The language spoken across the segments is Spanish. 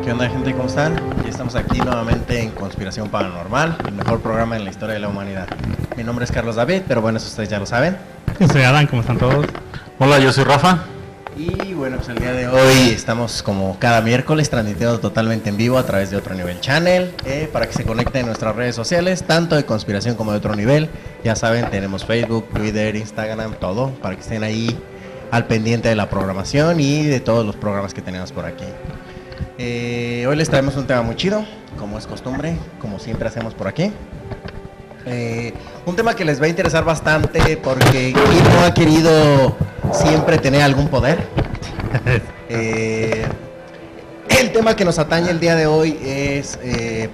¿Qué onda, gente? ¿Cómo están? Ya estamos aquí nuevamente en Conspiración Paranormal, el mejor programa en la historia de la humanidad. Mi nombre es Carlos David, pero bueno, eso ustedes ya lo saben. Yo soy Adán, ¿cómo están todos? Hola, yo soy Rafa. Y bueno, pues el día de hoy estamos como cada miércoles transmitiendo totalmente en vivo a través de Otro Nivel Channel, para que se conecten en nuestras redes sociales, tanto de Conspiración como de Otro Nivel. Ya saben, tenemos Facebook, Twitter, Instagram, todo, para que estén ahí al pendiente de la programación y de todos los programas que tenemos por aquí. Hoy les traemos un tema muy chido, como es costumbre, como siempre hacemos por aquí. Un tema que les va a interesar bastante porque ¿quién no ha querido siempre tener algún poder? El tema que nos atañe el día de hoy es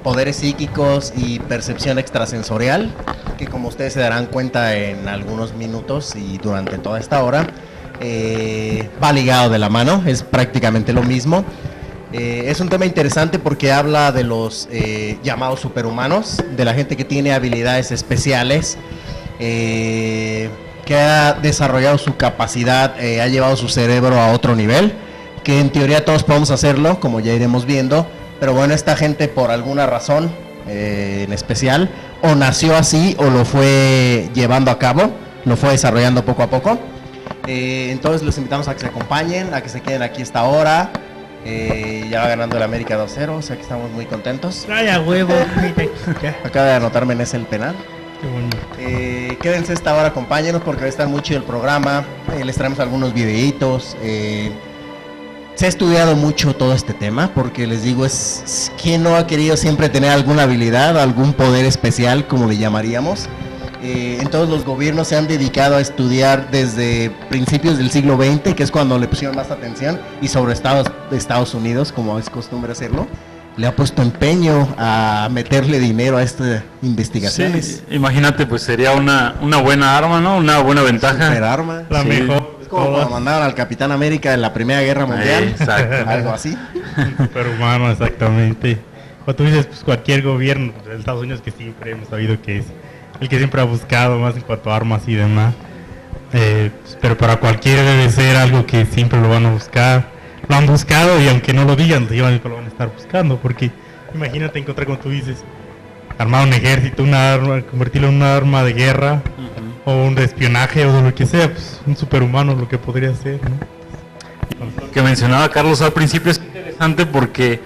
poderes psíquicos y percepción extrasensorial, que como ustedes se darán cuenta en algunos minutos y durante toda esta hora, va ligado de la mano, es prácticamente lo mismo. Es un tema interesante porque habla de los llamados superhumanos, de la gente que tiene habilidades especiales, que ha desarrollado su capacidad, ha llevado su cerebro a otro nivel, que en teoría todos podemos hacerlo, como ya iremos viendo, pero bueno, esta gente por alguna razón en especial, o nació así o lo fue llevando a cabo, lo fue desarrollando poco a poco. Entonces los invitamos a que se acompañen, a que se queden aquí esta hora. Ya va ganando el América 2-0, o sea que estamos muy contentos. ¡Vaya huevo! Acaba de anotarme en ese el penal. Qué bueno. Quédense esta hora, acompáñenos porque va a estar muy chido el programa. Les traemos algunos videitos. Se ha estudiado mucho todo este tema porque les digo, es quien no ha querido siempre tener alguna habilidad, algún poder especial, como le llamaríamos. Entonces los gobiernos se han dedicado a estudiar desde principios del siglo XX, que es cuando le pusieron más atención, y sobre Estados Unidos, como es costumbre hacerlo, le ha puesto empeño a meterle dinero a estas investigaciones. Sí, imagínate, pues sería una buena arma, ¿no? Una buena ventaja. Super arma. La mejor. Es como cuando mandaron al Capitán América en la Primera Guerra Mundial. Exacto. Algo así. Superhumano, exactamente. Cuando tú dices, pues cualquier gobierno de Estados Unidos, que siempre hemos sabido que es el que siempre ha buscado más en cuanto a armas y demás, pero para cualquiera debe ser algo que siempre lo van a buscar, lo han buscado, y aunque no lo digan, lo van a estar buscando, porque imagínate encontrar, como tú dices, armar un ejército, una arma, convertirlo en una arma de guerra, o un de espionaje, o de lo que sea, pues un superhumano lo que podría ser, ¿no? Lo que mencionaba Carlos al principio es interesante porque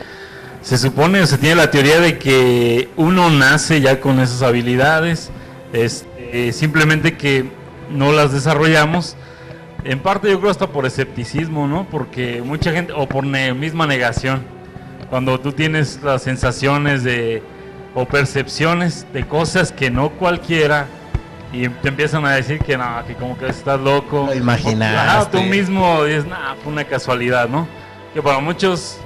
se supone, o se tiene la teoría de que uno nace ya con esas habilidades, simplemente que no las desarrollamos, en parte yo creo hasta por escepticismo, ¿no? Porque mucha gente, o por misma negación, cuando tú tienes las sensaciones o percepciones de cosas que no cualquiera, y te empiezan a decir que no, que como que estás loco, Lo imaginaste. tú mismo dices, fue una casualidad, ¿no? Que para muchos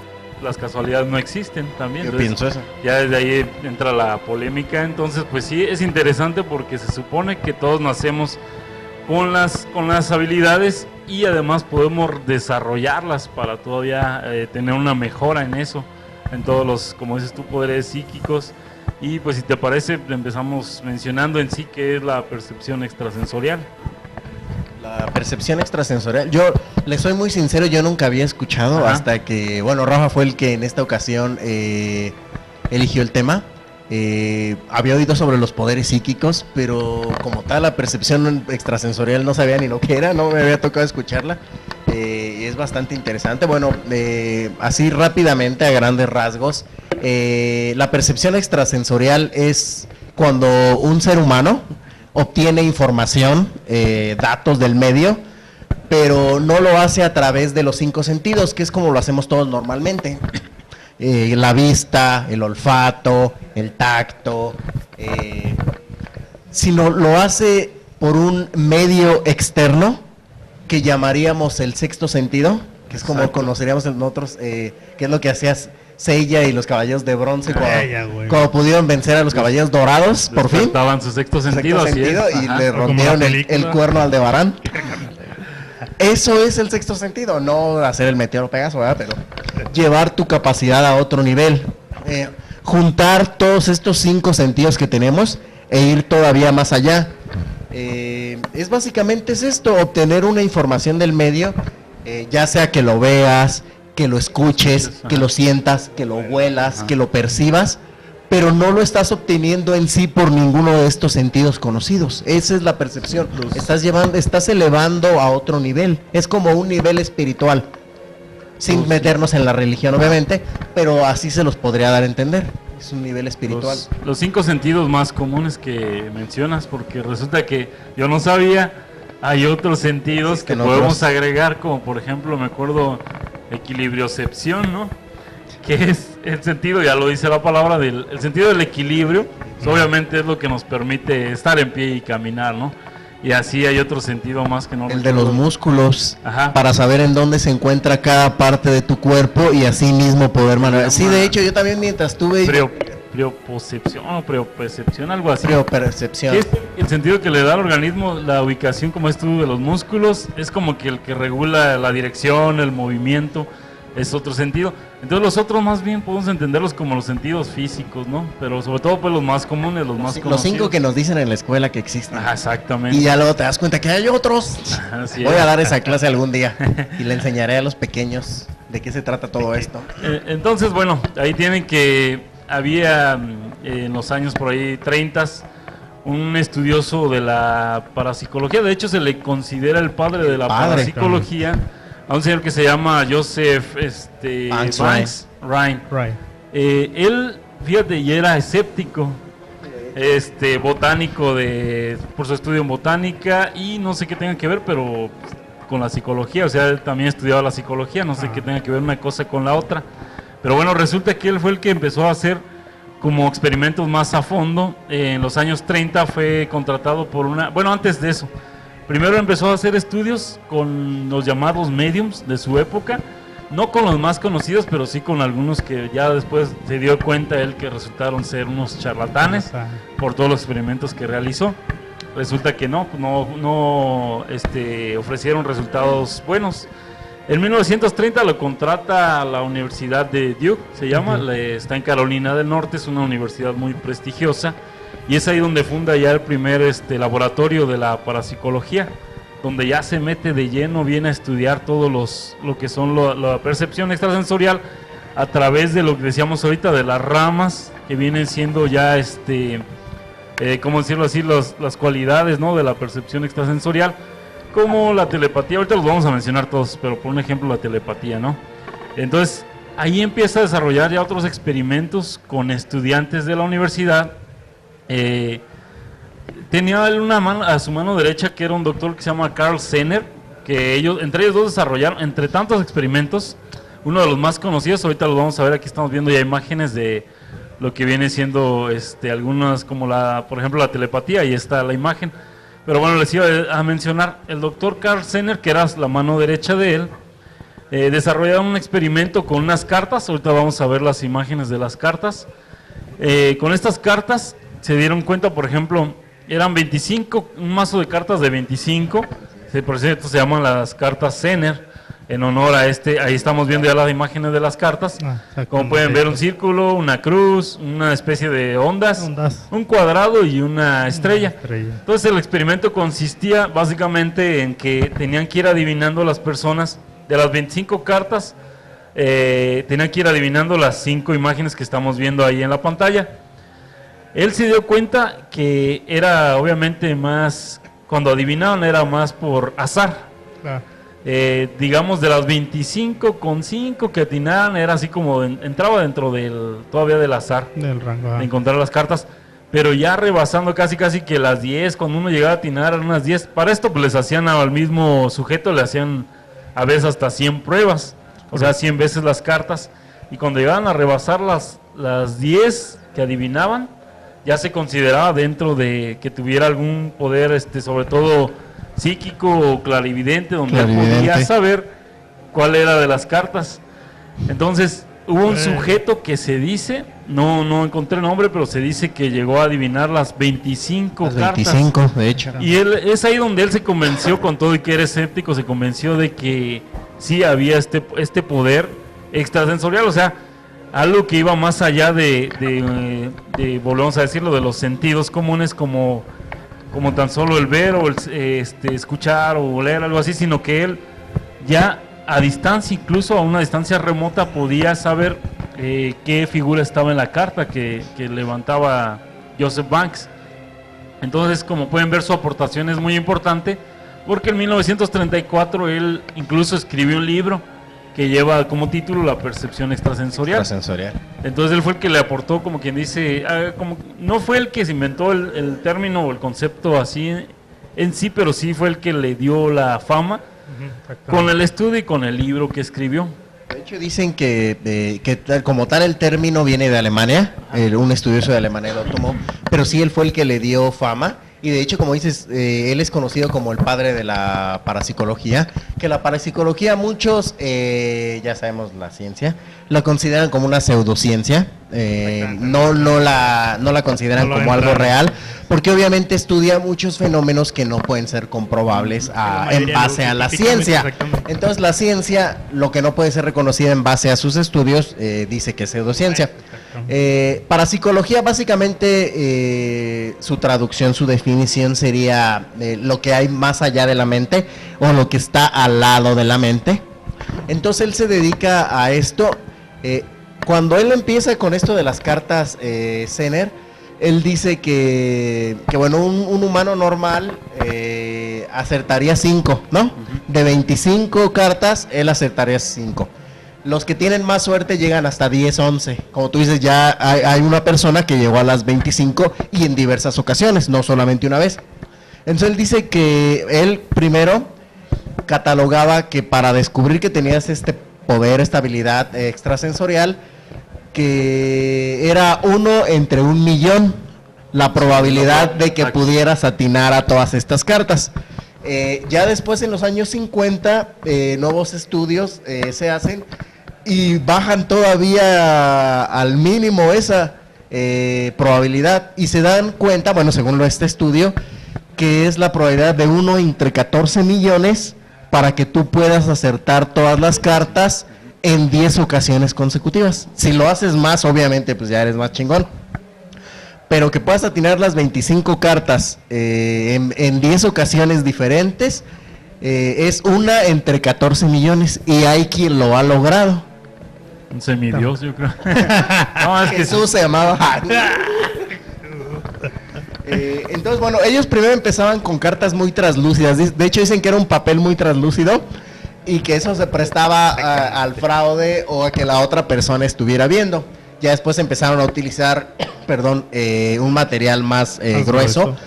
las casualidades no existen también. Yo Entonces, pienso eso. ya desde ahí entra la polémica. Entonces, pues sí, es interesante porque se supone que todos nacemos con las habilidades y además podemos desarrollarlas para todavía tener una mejora en eso, en todos los, como dices tú, poderes psíquicos. Y pues si te parece, empezamos mencionando en sí qué es la percepción extrasensorial. La percepción extrasensorial, yo les soy muy sincero, yo nunca había escuchado. Ajá. Hasta que, bueno, Rafa fue el que en esta ocasión eligió el tema. Había oído sobre los poderes psíquicos, pero como tal la percepción extrasensorial no sabía ni lo que era, no me había tocado escucharla. Es bastante interesante. Bueno, así rápidamente, a grandes rasgos, la percepción extrasensorial es cuando un ser humano obtiene información, datos del medio, pero no lo hace a través de los 5 sentidos, que es como lo hacemos todos normalmente. La vista, el olfato, el tacto, sino lo hace por un medio externo que llamaríamos el sexto sentido, que es como conoceríamos nosotros, que es lo que hacías Seiya y los caballeros de bronce cuando pudieron vencer a los caballeros dorados, por fin. Estaban su sexto sentido, y le rompieron el cuerno al Aldebarán. Eso es el sexto sentido, no hacer el meteoro Pegaso, ¿verdad? Pero llevar tu capacidad a otro nivel. Juntar todos estos 5 sentidos que tenemos e ir todavía más allá. Es básicamente esto, obtener una información del medio, ya sea que lo veas, que lo escuches, que lo sientas, que lo huelas, que lo percibas, pero no lo estás obteniendo en sí por ninguno de estos sentidos conocidos. Esa es la percepción. Estás elevando a otro nivel. Es como un nivel espiritual, sin meternos en la religión, obviamente, pero así se los podría dar a entender. Es un nivel espiritual. Los 5 sentidos más comunes que mencionas, porque resulta que yo no sabía, hay otros sentidos que podemos agregar, como por ejemplo, me acuerdo, equilibriocepción, ¿no? Que es el sentido, ya lo dice la palabra, el sentido del equilibrio, pues obviamente es lo que nos permite estar en pie y caminar, ¿no? Y así hay otro sentido más que no el recuerdo. De los músculos, para saber en dónde se encuentra cada parte de tu cuerpo y así mismo poder manejar. Sí, de hecho, yo también mientras tuve... Preopercepción o preopercepción, algo así. Preopercepción. Es el sentido que le da al organismo, la ubicación, como es tú, de los músculos, es como que el que regula la dirección, el movimiento, es otro sentido. Entonces los otros más bien podemos entenderlos como los sentidos físicos, ¿no? Pero sobre todo pues los más comunes, los más conocidos. Los 5 que nos dicen en la escuela que existen. Exactamente. Y ya luego te das cuenta que hay otros. Voy a dar esa clase algún día y le enseñaré a los pequeños de qué se trata todo esto. Entonces, bueno, ahí tienen que había en los años por ahí 30 un estudioso de la parapsicología, de hecho se le considera el padre de la parapsicología, a un señor que se llama Joseph Banks Rhine. Él, fíjate, ya era escéptico, botánico por su estudio en botánica y no sé qué tenga que ver, pero con la psicología, o sea, él también estudiaba la psicología, no sé qué tenga que ver una cosa con la otra. Pero bueno, resulta que él fue el que empezó a hacer como experimentos más a fondo. En los años 30 fue contratado por antes de eso. Primero empezó a hacer estudios con los llamados mediums de su época. No con los más conocidos, pero sí con algunos que ya después se dio cuenta él que resultaron ser unos charlatanes por todos los experimentos que realizó. Resulta que no ofrecieron resultados buenos. En 1930 lo contrata a la Universidad de Duke, se llama, está en Carolina del Norte, es una universidad muy prestigiosa y es ahí donde funda ya el primer laboratorio de la parapsicología, donde ya se mete de lleno, viene a estudiar todo lo que son la percepción extrasensorial a través de lo que decíamos ahorita, de las ramas que vienen siendo ya, ¿cómo decirlo así?, las cualidades, ¿no?, de la percepción extrasensorial, como la telepatía. Ahorita los vamos a mencionar todos, pero por un ejemplo la telepatía, ¿no? Entonces ahí empieza a desarrollar ya otros experimentos con estudiantes de la universidad. Tenía él a su mano derecha que era un doctor que se llama Carl Zener, que entre ellos dos desarrollaron, entre tantos experimentos, uno de los más conocidos. Ahorita los vamos a ver, aquí estamos viendo ya imágenes de lo que viene siendo algunas, como por ejemplo la telepatía, ahí está la imagen. Pero bueno, les iba a mencionar, el doctor Carl Zener, que era la mano derecha de él, desarrollaron un experimento con unas cartas. Ahorita vamos a ver las imágenes de las cartas. Con estas cartas se dieron cuenta, por ejemplo, eran 25, un mazo de cartas de 25, por cierto se llaman las cartas Zener, en honor a ahí estamos viendo ya las imágenes de las cartas. Como pueden ver, un círculo, una cruz, una especie de ondas, un cuadrado y una estrella. Entonces el experimento consistía básicamente en que tenían que ir adivinando las personas, de las 25 cartas, tenían que ir adivinando las 5 imágenes que estamos viendo ahí en la pantalla. Él se dio cuenta que era obviamente más, cuando adivinaban era más por azar. Digamos, de las 25 con 5 que atinaban era así como entraba dentro todavía del azar, del rango, de encontrar las cartas, pero ya rebasando casi que las 10, cuando uno llegaba a atinar eran unas 10. Para esto pues les hacían al mismo sujeto, le hacían a veces hasta 100 pruebas, o sea 100 veces las cartas, y cuando llegaban a rebasar las 10 que adivinaban, ya se consideraba dentro de que tuviera algún poder, sobre todo psíquico o clarividente, donde podía saber cuál era de las cartas. Entonces hubo un sujeto que se dice, no encontré el nombre, pero se dice que llegó a adivinar las 25 cartas. 25, de hecho. Y es ahí donde él se convenció, con todo y que era escéptico, se convenció de que sí había este poder extrasensorial, o sea, algo que iba más allá de volvemos a decirlo, de los sentidos comunes, como tan solo el ver o el escuchar o leer, algo así, sino que él ya a distancia, incluso a una distancia remota, podía saber qué figura estaba en la carta que levantaba Joseph Banks. Entonces, como pueden ver, su aportación es muy importante, porque en 1934 él incluso escribió un libro que lleva como título La percepción extrasensorial. Entonces él fue el que le aportó, como quien dice, como no fue el que se inventó el término o el concepto así en sí, pero sí fue el que le dio la fama con el estudio y con el libro que escribió. De hecho dicen que como tal el término viene de Alemania, un estudioso de Alemania lo tomó, pero sí él fue el que le dio fama. Y de hecho, como dices, él es conocido como el padre de la parapsicología, que la parapsicología muchos, ya sabemos la ciencia, la consideran como una pseudociencia, no la consideran como algo real, porque obviamente estudia muchos fenómenos que no pueden ser comprobables en base a la ciencia. Entonces la ciencia, lo que no puede ser reconocida en base a sus estudios, dice que es pseudociencia. Parapsicología básicamente su traducción, su definición sería lo que hay más allá de la mente o lo que está al lado de la mente. Entonces él se dedica a esto. Cuando él empieza con esto de las cartas Zener, él dice que bueno, un humano normal acertaría 5, ¿no? De 25 cartas, él acertaría 5. Los que tienen más suerte llegan hasta 10, 11. Como tú dices, ya hay una persona que llegó a las 25 y en diversas ocasiones, no solamente una vez. Entonces él dice que él primero catalogaba que para descubrir que tenías este poder, esta habilidad extrasensorial, que era 1 entre 1,000,000 la probabilidad de que pudieras atinar a todas estas cartas. Ya después, en los años 50, nuevos estudios se hacen y bajan todavía al mínimo esa probabilidad, y se dan cuenta, bueno, según este estudio, que es la probabilidad de 1 entre 14 millones para que tú puedas acertar todas las cartas en 10 ocasiones consecutivas. Si lo haces más, obviamente, pues ya eres más chingón. Pero que puedas atinar las 25 cartas en 10 ocasiones diferentes, es 1 entre 14 millones, y hay quien lo ha logrado. Un semidios, yo creo. No, es que Jesús se llamaba. Entonces, bueno, ellos primero empezaban con cartas muy translúcidas. De hecho, dicen que era un papel muy translúcido y que eso se prestaba al fraude o a que la otra persona estuviera viendo. Ya después empezaron a utilizar, un material más grueso.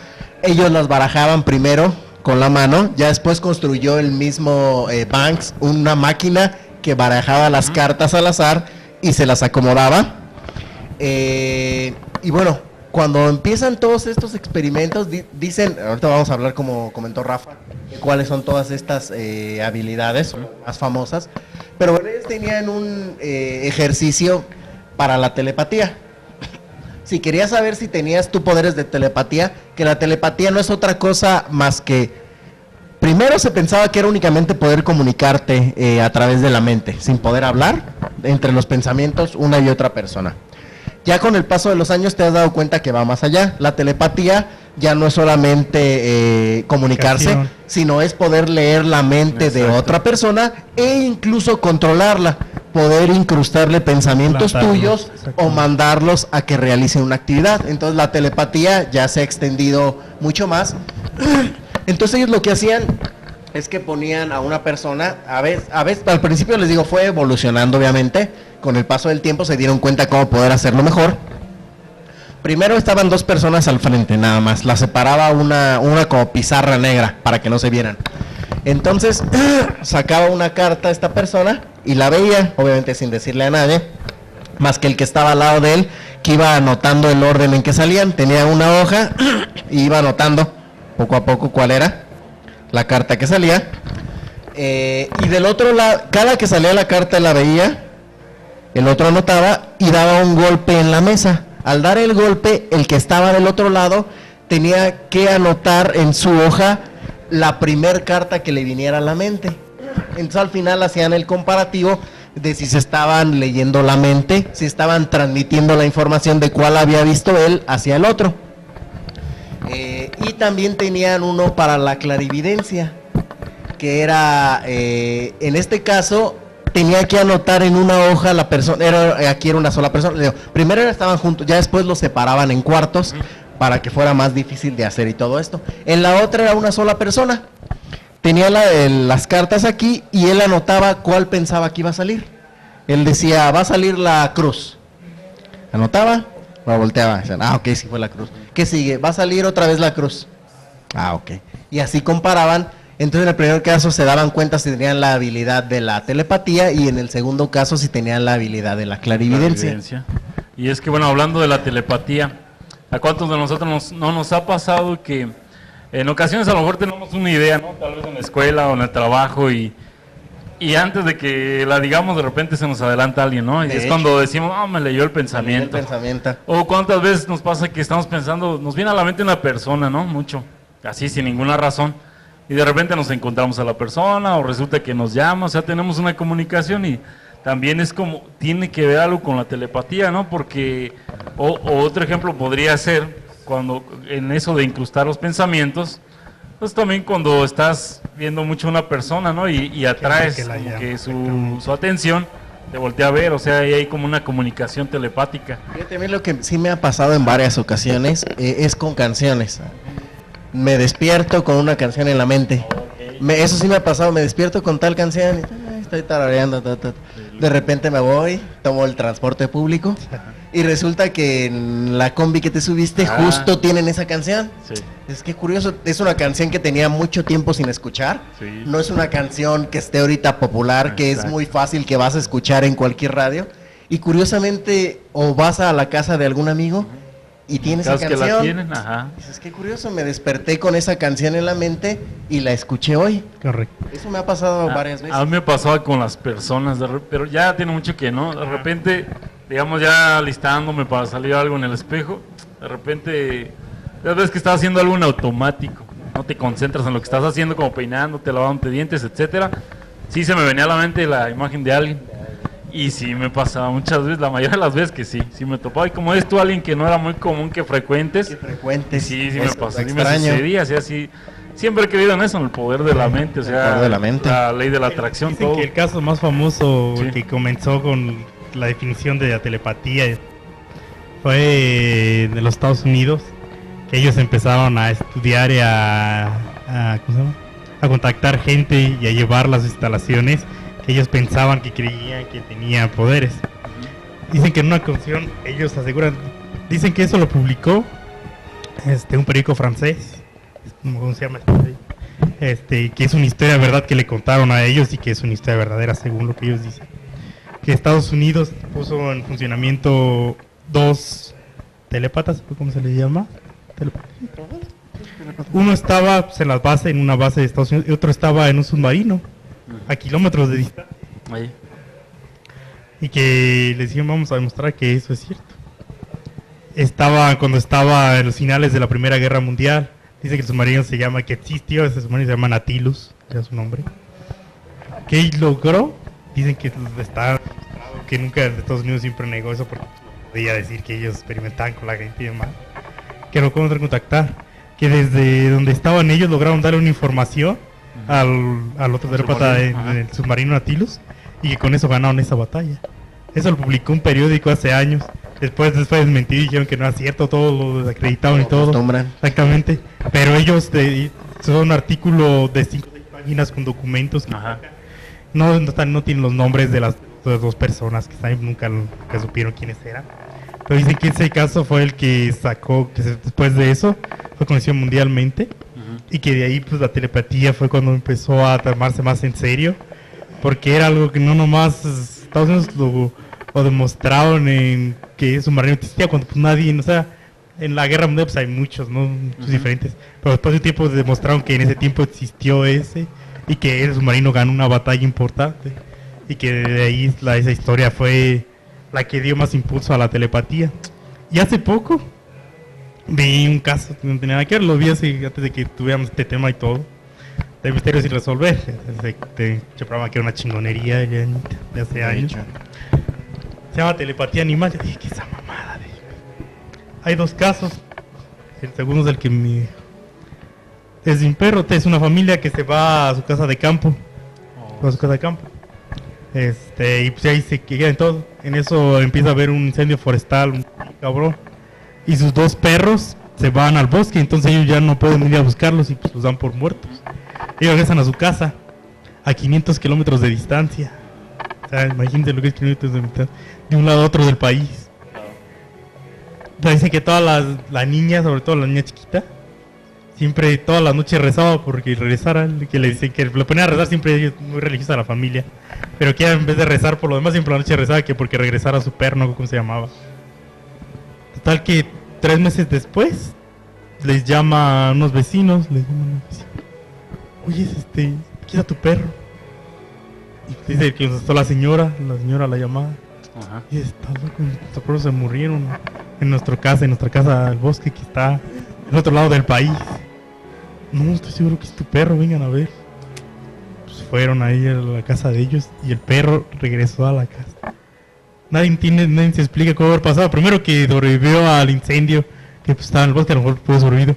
Ellos las barajaban primero con la mano, ya después construyó el mismo Banks una máquina que barajaba las cartas al azar y se las acomodaba. Y bueno, cuando empiezan todos estos experimentos, dicen, ahorita vamos a hablar, como comentó Rafa, de cuáles son todas estas habilidades más famosas, pero bueno, ellos tenían un ejercicio para la telepatía. Si querías saber si tenías tú poderes de telepatía, que la telepatía no es otra cosa más que, primero se pensaba que era únicamente poder comunicarte a través de la mente, sin poder hablar entre los pensamientos una y otra persona. Ya con el paso de los años te has dado cuenta que va más allá. La telepatía ya no es solamente comunicarse, sino es poder leer la mente de otra persona e incluso controlarla, poder incrustarle pensamientos tuyos o mandarlos a que realicen una actividad. Entonces la telepatía ya se ha extendido mucho más. Entonces ellos lo que hacían es que ponían a una persona, a veces, al principio les digo, fue evolucionando obviamente, con el paso del tiempo se dieron cuenta cómo poder hacerlo mejor. Primero estaban 2 personas al frente nada más, la separaba una como pizarra negra para que no se vieran. Entonces sacaba una carta a esta persona y la veía, obviamente sin decirle a nadie, más que el que estaba al lado de él, que iba anotando el orden en que salían. Tenía una hoja y iba anotando poco a poco cuál era la carta que salía, y del otro lado, cada que salía la carta la veía, el otro anotaba y daba un golpe en la mesa. Al dar el golpe, el que estaba del otro lado tenía que anotar en su hoja la primer carta que le viniera a la mente. Entonces al final hacían el comparativo de si se estaban leyendo la mente, si estaban transmitiendo la información de cuál había visto él hacia el otro. Y también tenían uno para la clarividencia. que era, en este caso, tenía que anotar en una hoja la persona, aquí era una sola persona. Primero estaban juntos, ya después los separaban en cuartos para que fuera más difícil de hacer y todo esto. En la otra era una sola persona. Tenía las cartas aquí y él anotaba cuál pensaba que iba a salir. Él decía, va a salir la cruz. Anotaba, la volteaba. Decían, ok, sí fue la cruz. ¿Qué sigue? Va a salir otra vez la cruz. Ok. Y así comparaban. Entonces en el primer caso se daban cuenta si tenían la habilidad de la telepatía y en el segundo caso si tenían la habilidad de la clarividencia. Y es que bueno, hablando de la telepatía, ¿a cuántos de nosotros no nos ha pasado que en ocasiones a lo mejor tenemos una idea, ¿no? Tal vez en la escuela o en el trabajo y antes de que la digamos de repente se nos adelanta alguien, ¿no? Y es cuando decimos, me leyó el pensamiento. O cuántas veces nos pasa que estamos pensando, nos viene a la mente una persona, ¿no? Mucho, así sin ninguna razón. Y de repente nos encontramos a la persona o resulta que nos llama, o sea, tenemos una comunicación y también es como, tiene que ver algo con la telepatía, ¿no? Porque, o otro ejemplo podría ser, cuando en eso de incrustar los pensamientos, pues también cuando estás viendo mucho a una persona, ¿no? Y atraes que su atención, te voltea a ver, o sea, ahí hay como una comunicación telepática. Fíjate, a mí lo que sí me ha pasado en varias ocasiones es con canciones. Me despierto con una canción en la mente. Eso sí me ha pasado, me despierto con tal canción y estoy tarareando. De repente me voy, tomo el transporte público y resulta que en la combi que te subiste justo tienen esa canción. Sí. Es que curioso, es una canción que tenía mucho tiempo sin escuchar. Sí. No es una canción que esté ahorita popular, que es muy fácil que vas a escuchar en cualquier radio. Y curiosamente, o vas a la casa de algún amigo y tienes esa canción. Que la tienen, dices, qué curioso, me desperté con esa canción en la mente y la escuché hoy. Correcto. Eso me ha pasado varias veces. A mí me pasaba con las personas, pero ya tiene mucho que, ¿no? De repente, digamos, ya listándome para salir algo en el espejo, de repente, ya ves que estás haciendo algo en automático, no te concentras en lo que estás haciendo, como peinándote, lavándote dientes, etcétera. Sí se me venía a la mente la imagen de alguien. Y sí me pasaba muchas veces, la mayoría de las veces que sí me topaba. Y como eres tú alguien que no era muy común que frecuentes. Sí me pasó, sí me sucedía, o sea, sí. Siempre he creído en eso, en el poder de la mente, o sea, la ley de la atracción. Dicen todo. Que el caso más famoso que comenzó con la definición de la telepatía fue de los Estados Unidos, que ellos empezaron a estudiar y a contactar gente y a llevar las instalaciones. Ellos pensaban que creían que tenían poderes. Dicen que en una ocasión ellos aseguran, dicen que eso lo publicó un periódico francés, ¿cómo se llama? Que es una historia de verdad que le contaron a ellos y que es una historia verdadera según lo que ellos dicen. Que Estados Unidos puso en funcionamiento 2 telépatas, ¿cómo se le llama? Uno estaba en una base de Estados Unidos y otro estaba en un submarino a kilómetros de distancia. Ahí. Y que les decían, vamos a demostrar que eso es cierto. Cuando estaba en los finales de la Primera Guerra Mundial, dice que el submarino que existió, ese submarino se llama Nautilus, era su nombre. Que logró, dicen que que nunca Estados Unidos siempre negó eso porque podía decir que ellos experimentaban con la gente y demás. Que lo lograron contactar, que desde donde estaban ellos lograron darle una información al otro telepata en el submarino Nautilus y que con eso ganaron esa batalla. Eso lo publicó un periódico hace años. Después desmentir y dijeron que no era cierto, todo lo desacreditaron y todo. Exactamente. Pero ellos son un artículo de 5 páginas con documentos que no tienen los nombres de las dos personas que nunca supieron quiénes eran. Pero dicen que ese caso fue el que sacó, que después de eso fue conocido mundialmente. Y que de ahí pues la telepatía fue cuando empezó a tomarse más en serio, porque era algo que no nomás Estados Unidos lo demostraron en que el submarino existía cuando pues nadie, o sea, en la guerra mundial pues hay muchos, ¿no? Muchos diferentes, pero después de un tiempo demostraron que en ese tiempo existió ese y que el submarino ganó una batalla importante y que de ahí esa historia fue la que dio más impulso a la telepatía. Y hace poco vi un caso que no tenía nada que ver, lo vi antes de que tuviéramos este tema y todo, de misterios sin resolver. Yo programa que era una chingonería de hace años. Se llama telepatía animal. Yo dije, ¿qué es esa mamada? Hay 2 casos. El segundo es el que Es un perro, es una familia que se va a su casa de campo. A su casa de campo. Y pues ahí se quedan todo. En eso empieza a haber un incendio forestal, un cabrón. Y sus 2 perros se van al bosque, entonces ellos ya no pueden ir a buscarlos y pues los dan por muertos. Ellos regresan a su casa a 500 kilómetros de distancia. O sea, imagínense lo que es 500 de un lado a otro del país. Dice que todas las niñas, sobre todo la niña chiquita, siempre todas las noches rezaba porque regresara, que le dicen que lo ponía a rezar, siempre ella es muy religiosa la familia, pero que en vez de rezar por lo demás, siempre la noche rezaba que porque regresara su perro, no sé cómo se llamaba. Total que 3 meses después les llama a unos vecinos, oye, ¿qué era tu perro? Y dice que contestó la señora la llamada. Ajá. Y está loco, nuestros perros se murieron en nuestra casa del bosque que está en otro lado del país. No, estoy seguro que es tu perro, vengan a ver. Pues fueron ahí a la casa de ellos y el perro regresó a la casa. Nadie se explica cómo haber pasado. Primero que sobrevivió al incendio, que pues, estaba en el bosque, a lo mejor pudo sobrevivir.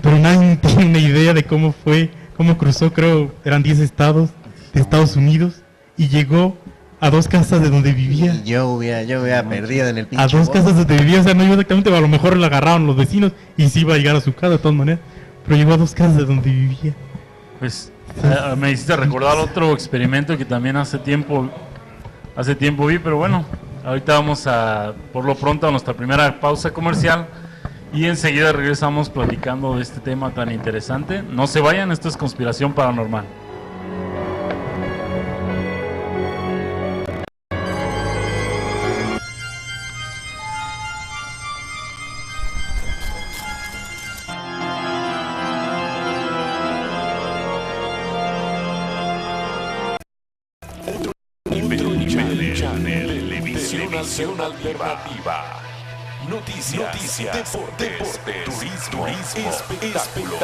Pero nadie tiene una idea de cómo fue, cómo cruzó, creo, eran 10 estados de Estados Unidos y llegó a 2 casas de donde vivía. Y yo hubiera perdido en el pinche A 2 casas donde vivía, o sea, no llegó exactamente, a lo mejor la agarraron los vecinos y sí iba a llegar a su casa de todas maneras, pero llegó a 2 casas de donde vivía. Pues me hiciste recordar otro experimento que también hace tiempo vi, pero bueno, ahorita vamos por lo pronto a nuestra primera pausa comercial y enseguida regresamos platicando de este tema tan interesante. No se vayan, esto es Conspiración Paranormal. Televisión alternativa. Noticias, deportes, turismo, espectáculos,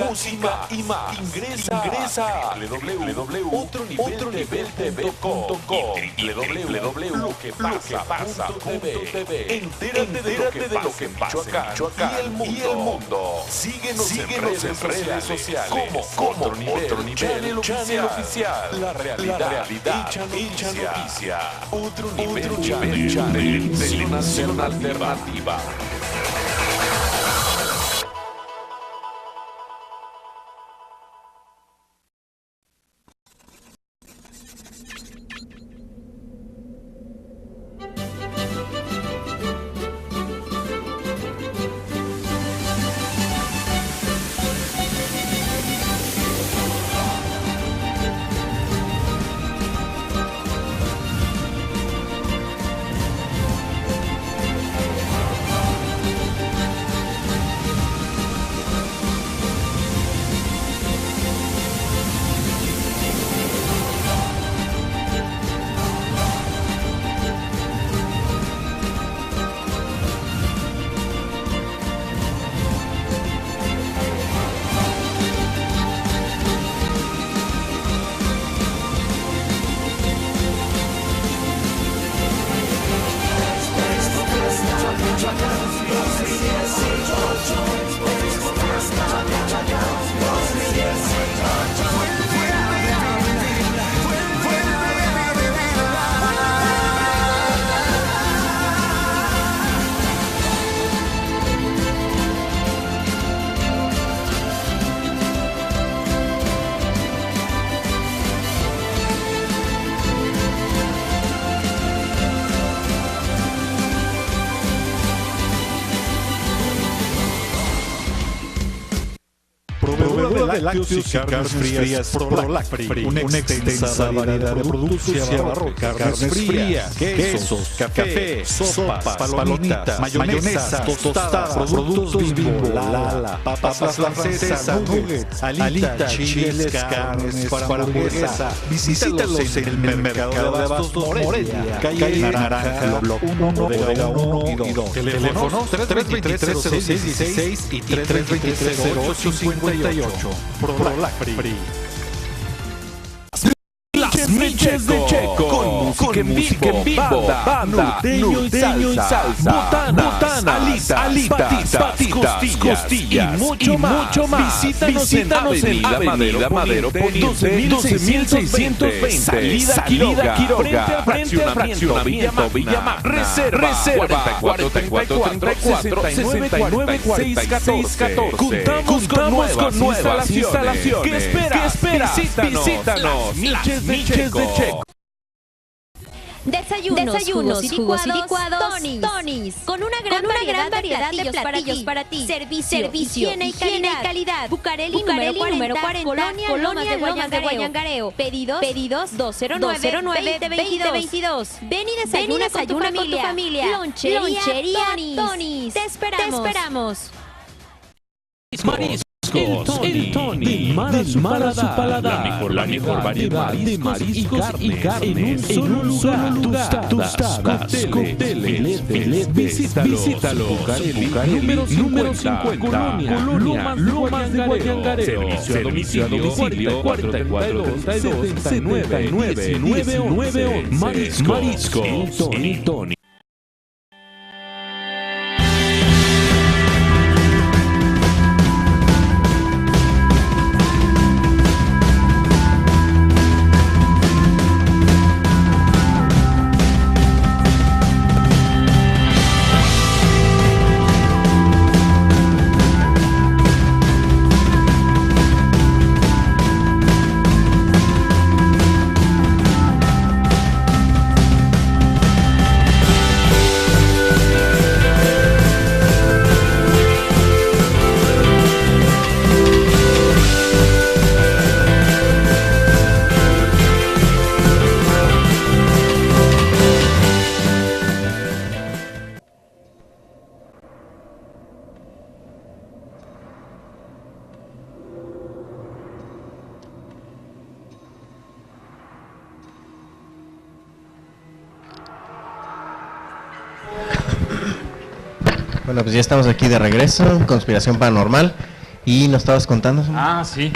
música y más. Ingresa a www.otroniveltv.com y www.loquepasa.tv. Entérate de lo que pasa en Michoacán y el mundo. Síguenos en redes sociales como Otro Nivel Channel Oficial. La realidad hecha noticia. Otro Nivel Channel, televisión alternativa. de lácteos y carnes frías Prolacfree, una extensa variedad de productos y abarro, carnes frías, quesos, café, sopas, palomitas, mayonesa, tostadas, productos Bimbo, Lala, papas francesas, nuggets, alitas, chiles, carnes para hamburguesa. Visítalos en el mercado de abastos Morelia, calle Naranja, Block 1, Bodega 1 y 2. Teléfono 323-0616 y 323-0858. Prolacfree. Las Miches de Checo con música en vivo, banda, norteño y salsa, botanas, alitas, patitas, costillas y mucho más. Visítanos en Avenida Madero Poniente 12620, salida Quiroga, fraccionamiento Villa Magna. Reserva 4434 Contamos con nuevas instalaciones. ¿Qué esperas? Visítanos. Miches de Checo. Desayunos, jugos y licuados, Tony's. Con una gran variedad de platillos para ti. Servicio, higiene y calidad. Bucareli número 40, Colonia Lomas de Guayangareo. Pedidos 209-2022. Ven y desayuna con tu familia. Lonchería Tony's. Te esperamos. El Tony, del mar a su paladar, la mejor variedad de mariscos y carne en un solo lugar. Tostadas, cócteles, visítalo. Bucareli, número 50, Colonia, Lomas de Guayangareo. Servicio a domicilio 44-79-19-11. Mariscos, el Tony. Bueno, pues ya estamos aquí de regreso, Conspiración Paranormal, y nos estabas contando. Ah, sí.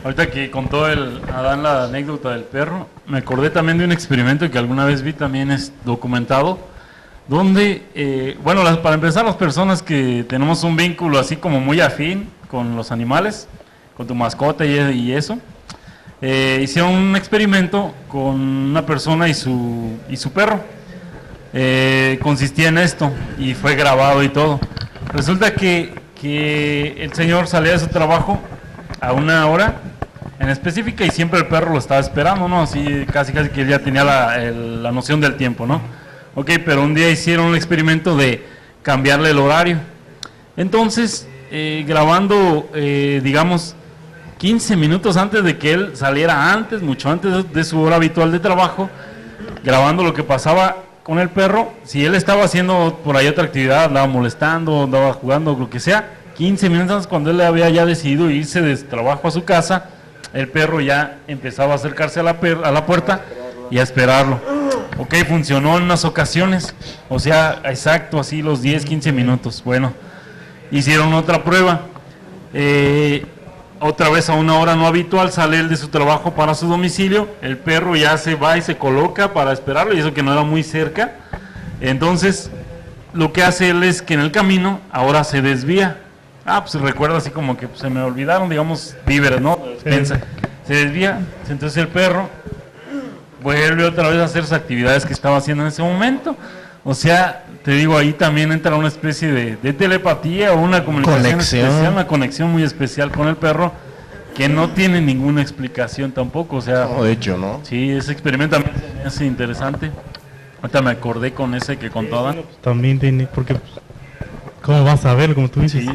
Ahorita que contó Adán la anécdota del perro, me acordé también de un experimento que alguna vez vi, también es documentado, donde, para empezar, las personas que tenemos un vínculo así como muy afín con los animales, con tu mascota y eso, hicieron un experimento con una persona y su perro. Consistía en esto y fue grabado y todo. Resulta que el señor salía de su trabajo a una hora en específica y siempre el perro lo estaba esperando, ¿no? Así casi que él ya tenía la noción del tiempo, ¿no? Ok, pero un día hicieron un experimento de cambiarle el horario. Entonces, grabando, digamos, 15 minutos antes de que él saliera mucho antes de su hora habitual de trabajo, grabando lo que pasaba con el perro. Si él estaba haciendo por ahí otra actividad, andaba molestando, andaba jugando, lo que sea, 15 minutos antes, cuando él había ya decidido irse de trabajo a su casa, el perro ya empezaba a acercarse a la puerta y a esperarlo. Ok, funcionó en unas ocasiones, o sea, exacto, así los 10, 15 minutos. Bueno, hicieron otra prueba. Otra vez a una hora no habitual, sale él de su trabajo para su domicilio, el perro ya se va y se coloca para esperarlo, y eso que no era muy cerca. Entonces, lo que hace él es que en el camino ahora se desvía. Pues recuerda así como que se me olvidaron, digamos, víveres, ¿no? Despensa. Se desvía, entonces el perro vuelve otra vez a hacer sus actividades que estaba haciendo en ese momento. O sea, te digo, ahí también entra una especie de telepatía o una comunicación especial, una conexión muy especial con el perro que no tiene ninguna explicación tampoco. O sea, no, de hecho, ¿no? Sí, ese experimento también me hace interesante. Ahorita me acordé con ese que contó Adán. También tiene, porque ¿cómo vas a ver? Como tú dices, Sí.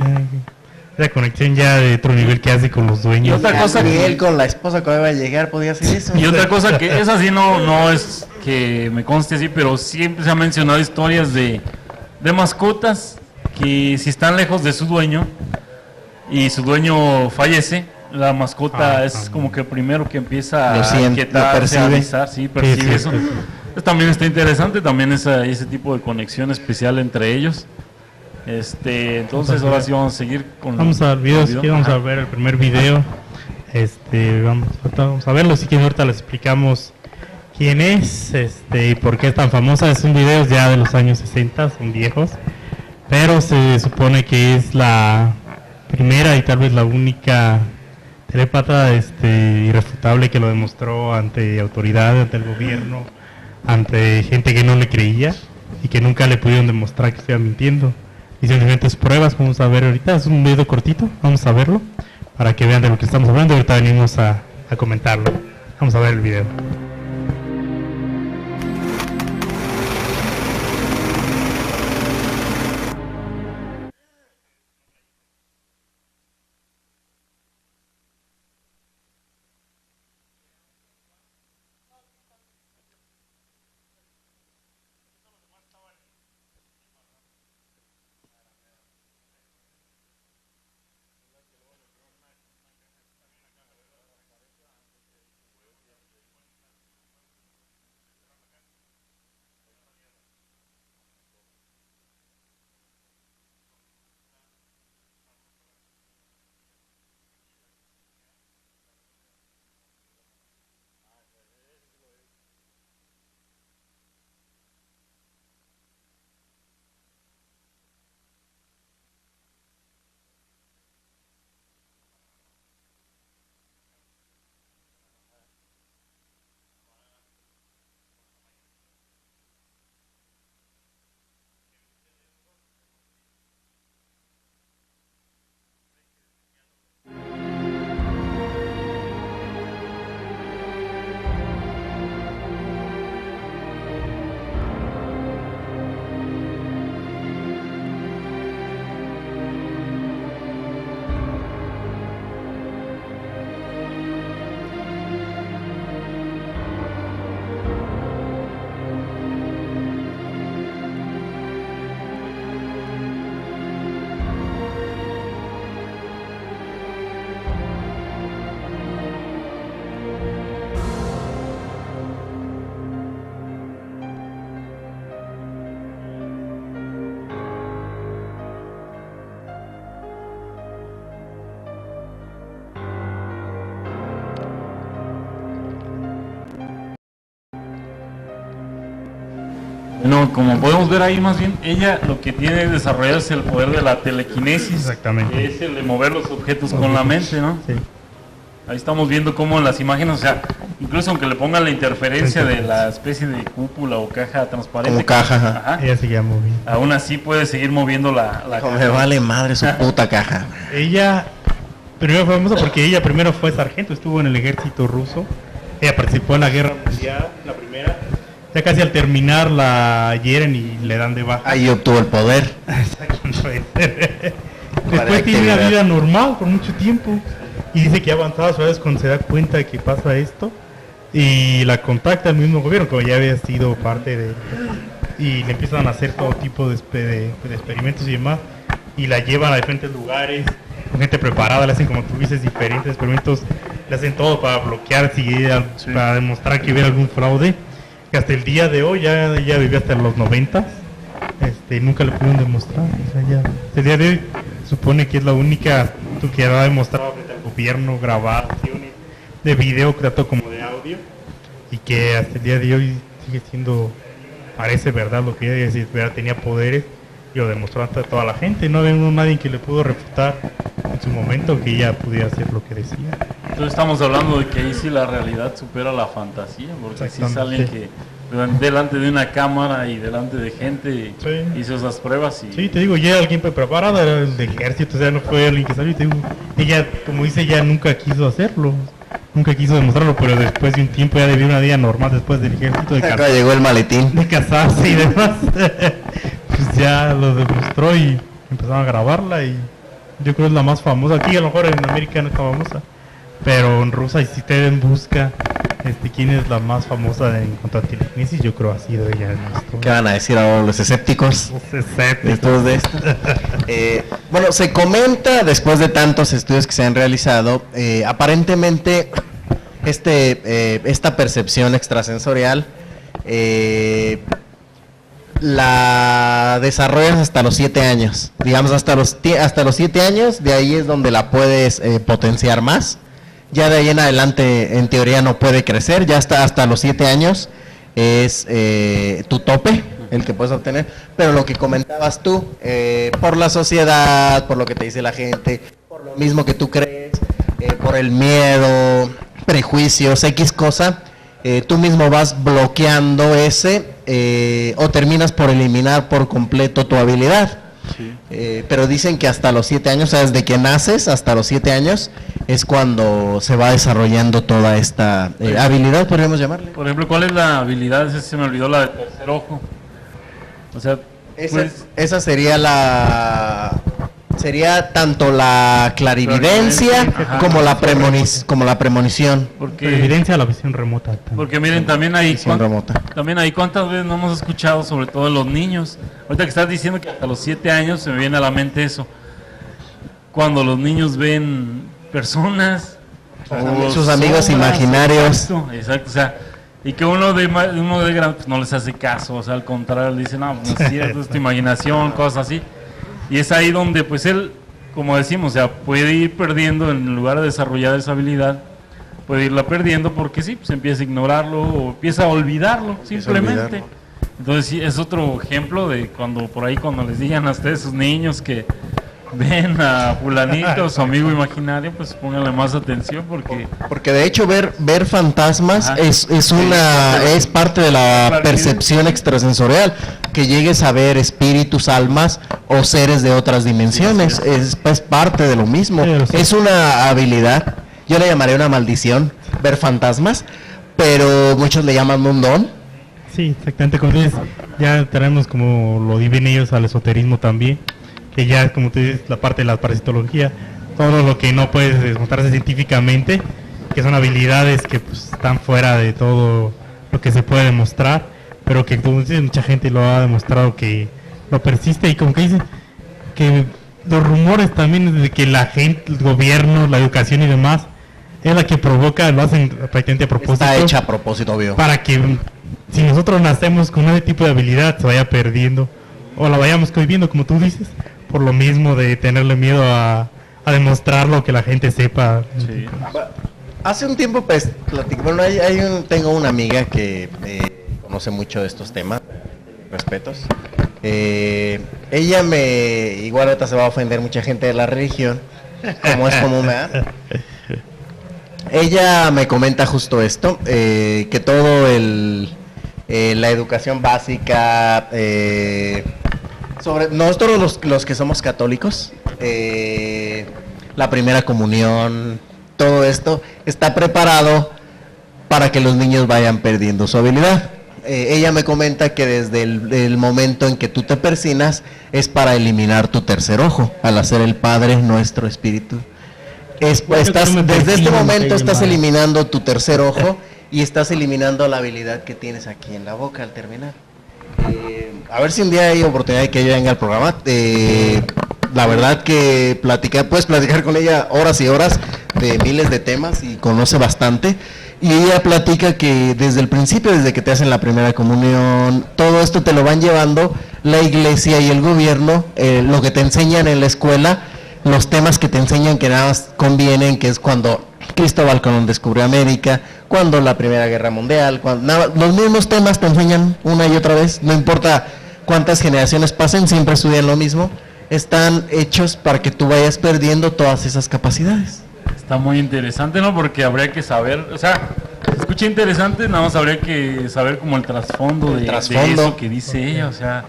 La conexión ya de otro nivel que hace con los dueños. Y otra cosa que que él con la esposa que iba a llegar podía hacer eso. Y otra cosa que es así, no es que me conste así, pero siempre se han mencionado historias de mascotas que si están lejos de su dueño y su dueño fallece, la mascota es como que el primero que empieza a inquietarse, a avisar, percibe eso. Pues también está interesante, también ese tipo de conexión especial entre ellos. Entonces ahora sí vamos a seguir con vamos a ver videos, sí, vamos a ver el primer video. Vamos a verlo, si quieren ahorita les explicamos quién es y por qué es tan famosa. Son videos ya de los años 60, son viejos, pero se supone que es la primera y tal vez la única telépata irrefutable que lo demostró ante autoridades, ante el gobierno, ante gente que no le creía y que nunca le pudieron demostrar que estaba mintiendo. Hicieron diferentes pruebas, vamos a ver ahorita, es un video cortito, vamos a verlo para que vean de lo que estamos hablando. Ahorita venimos a comentarlo. Vamos a ver el video. No, como podemos ver ahí, más bien, ella lo que tiene desarrollado es el poder de la telequinesis. Exactamente. Que es el de mover los objetos con la mente, ¿no? Sí. Ahí estamos viendo cómo en las imágenes, o sea, incluso aunque le pongan la interferencia de la especie de cúpula o caja transparente. Como caja, ajá, Ella seguía moviendo. aún así puede seguir moviendo la No, caja. me vale madre su puta caja. Ella primero fue famosa porque ella primero fue sargento, estuvo en el ejército ruso. Ella participó en la guerra mundial, la primera. Ya casi al terminar la hieren y le dan de baja. Ahí obtuvo el poder. Exacto, no puede ser. Para Después tiene una actividad. vida normal por mucho tiempo. Y dice que ha avanzado a su vez cuando se da cuenta de que pasa esto. Y la contacta el mismo gobierno, como ya había sido parte de... Y le empiezan a hacer todo tipo de experimentos y demás. Y la llevan a diferentes lugares, con gente preparada, le hacen, como tú dices, diferentes experimentos. Le hacen todo para bloquear, para demostrar que hubiera algún fraude. Que hasta el día de hoy, ya vivió hasta los 90, nunca le pudieron demostrar. O sea, ya, hasta el día de hoy supone que es la única que ha demostrado frente al gobierno grabaciones de video, tanto como de audio, y que hasta el día de hoy sigue siendo, parece verdad lo que ella decía, ¿verdad? Tenía poderes y lo demostró ante toda la gente. No había nadie que le pudo refutar en su momento que ella pudiera hacer lo que decía. Entonces estamos hablando de que ahí sí la realidad supera la fantasía, porque sí salen que delante de una cámara y delante de gente hizo esas pruebas y... Sí, te digo, ya alguien preparado, era el de ejército, o sea, no fue alguien que salió, te digo, ella, como dice, ella nunca quiso hacerlo, nunca quiso demostrarlo, pero después de un tiempo ya vivió una vida normal después del ejército, Acá llegó el maletín. de casarse y demás, pues ya lo demostró y empezaron a grabarla y yo creo que es la más famosa, aquí a lo mejor en América no es tan famosa, pero en Rusia, y si usted busca quién es la más famosa en cuanto a telequinesis, yo creo ha sido ella. ¿Qué van a decir ahora los escépticos? Después de esto. Bueno, se comenta, después de tantos estudios que se han realizado, aparentemente esta percepción extrasensorial la desarrollas hasta los 7 años. Digamos, hasta los 7 años, de ahí es donde la puedes potenciar más. Ya de ahí en adelante, en teoría, no puede crecer. Ya hasta los 7 años es tu tope, el que puedes obtener. Pero lo que comentabas tú, por la sociedad, por lo que te dice la gente, por lo mismo que tú crees, por el miedo, prejuicios, X cosa, tú mismo vas bloqueando o terminas por eliminar por completo tu habilidad. Sí. Pero dicen que hasta los 7 años, o sea, desde que naces hasta los 7 años, es cuando se va desarrollando toda esta habilidad, podríamos llamarle. Por ejemplo, ¿cuál es la habilidad? Se me olvidó la del tercer ojo. O sea, esa sería tanto la clarividencia como la premonición. Porque clarividencia, la visión remota. Porque miren, también hay cuántas veces no hemos escuchado, sobre todo en los niños. Ahorita que estás diciendo que hasta los 7 años, se me viene a la mente eso. Cuando los niños ven personas, sus amigos imaginarios. Exacto, o sea, y que uno de grande pues, no les hace caso, o sea, al contrario, le dice, no, no es cierto, es tu imaginación, cosas así. Y es ahí donde, pues él, como decimos, o sea, puede ir perdiendo, en lugar de desarrollar esa habilidad, puede irla perdiendo porque sí, pues empieza a ignorarlo o empieza a olvidarlo, simplemente. Entonces, sí, es otro ejemplo de cuando les digan a ustedes, sus niños, que ven a fulanito, su amigo imaginario, pues pónganle más atención porque de hecho ver fantasmas es parte de la percepción extrasensorial, que llegues a ver espíritus, almas o seres de otras dimensiones, es parte de lo mismo, es una habilidad, yo le llamaría una maldición, ver fantasmas, pero muchos le llaman un don. Sí, exactamente, como dices, ya tenemos como lo dividen ellos al esoterismo también, que ya, como tú dices, la parte de la parasitología, todo lo que no puedes demostrarse científicamente, que son habilidades que pues, están fuera de todo lo que se puede demostrar, pero que, como dices, mucha gente lo ha demostrado que lo persiste, y como que dicen que los rumores también de que la gente, el gobierno, la educación y demás, es la que provoca, lo hacen prácticamente a propósito. Está hecha a propósito, obvio. Para que si nosotros nacemos con ese tipo de habilidad, se vaya perdiendo, o la vayamos cohibiendo, como tú dices, por lo mismo de tenerle miedo a demostrar lo que la gente sepa. Sí. Hace un tiempo tengo una amiga que conoce mucho de estos temas, respetos. Ella igual ahorita se va a ofender mucha gente de la religión, como es común, ¿verdad? Ella me comenta justo esto, que todo la educación básica, sobre nosotros los que somos católicos, la primera comunión, todo esto está preparado para que los niños vayan perdiendo su habilidad. Ella me comenta que desde el momento en que tú te persinas es para eliminar tu tercer ojo, al hacer el Padre Nuestro Espíritu. Desde este momento estás eliminando tu tercer ojo y estás eliminando la habilidad que tienes aquí en la boca al terminar. A ver si un día hay oportunidad de que ella venga al programa. La verdad que puedes platicar con ella horas y horas de miles de temas y conoce bastante. Y ella platica que desde el principio, desde que te hacen la primera comunión, todo esto te lo van llevando la iglesia y el gobierno, lo que te enseñan en la escuela, los temas que te enseñan que nada más convienen, que es cuando Cristóbal Colón descubrió América, cuando la Primera Guerra Mundial, los mismos temas te enseñan una y otra vez, no importa cuántas generaciones pasen, siempre estudian lo mismo, están hechos para que tú vayas perdiendo todas esas capacidades. Está muy interesante, ¿no? Porque habría que saber, o sea, se escucha interesante, nada más habría que saber como el trasfondo de eso que dice ella, o sea,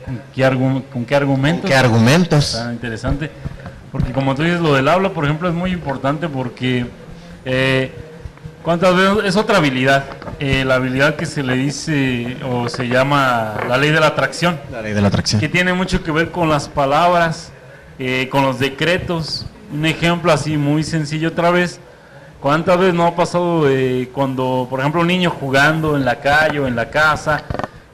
con qué argumentos. ¿Qué argumentos? Está interesante, porque como tú dices, lo del habla, por ejemplo, es muy importante porque ¿cuántas veces? Es otra habilidad, la habilidad que se le dice o se llama la ley de la atracción. La ley de la atracción. Que tiene mucho que ver con las palabras, con los decretos. Un ejemplo así muy sencillo otra vez. ¿Cuántas veces no ha pasado cuando, por ejemplo, un niño jugando en la calle o en la casa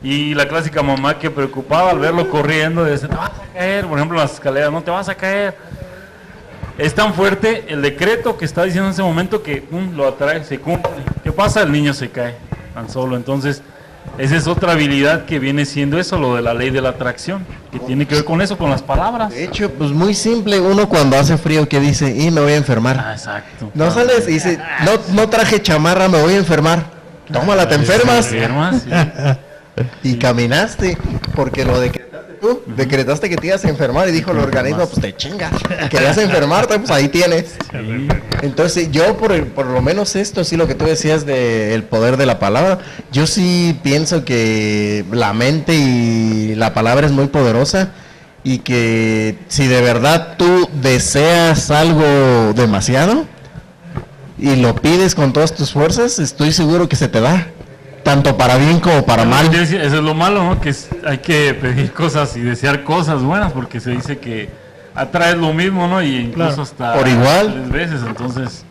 y la clásica mamá que preocupada al verlo corriendo dice, te vas a caer, por ejemplo, en las escaleras, no te vas a caer? Es tan fuerte el decreto que está diciendo en ese momento que lo atrae, se cumple. ¿Qué pasa? El niño se cae tan solo. Entonces, esa es otra habilidad que viene siendo eso, lo de la ley de la atracción, que tiene que ver con eso, con las palabras. De hecho, pues muy simple, uno cuando hace frío que dice, y me voy a enfermar. Ah, exacto. No sales y dice, no traje chamarra, me voy a enfermar. Tómala, te enfermas. Sí. Y caminaste, porque lo decretaste tú, decretaste que te ibas a enfermar y dijo el organismo, pues te chinga, querías enfermarte, pues ahí tienes. Sí. Entonces yo por lo menos esto, sí, lo que tú decías del poder de la palabra, yo sí pienso que la mente y la palabra es muy poderosa y que si de verdad tú deseas algo demasiado y lo pides con todas tus fuerzas, estoy seguro que se te da. Tanto para bien como para mal. Eso es lo malo, ¿no? Que hay que pedir cosas y desear cosas buenas, porque se dice que atraes lo mismo, ¿no? Y incluso hasta por igual 3 veces, entonces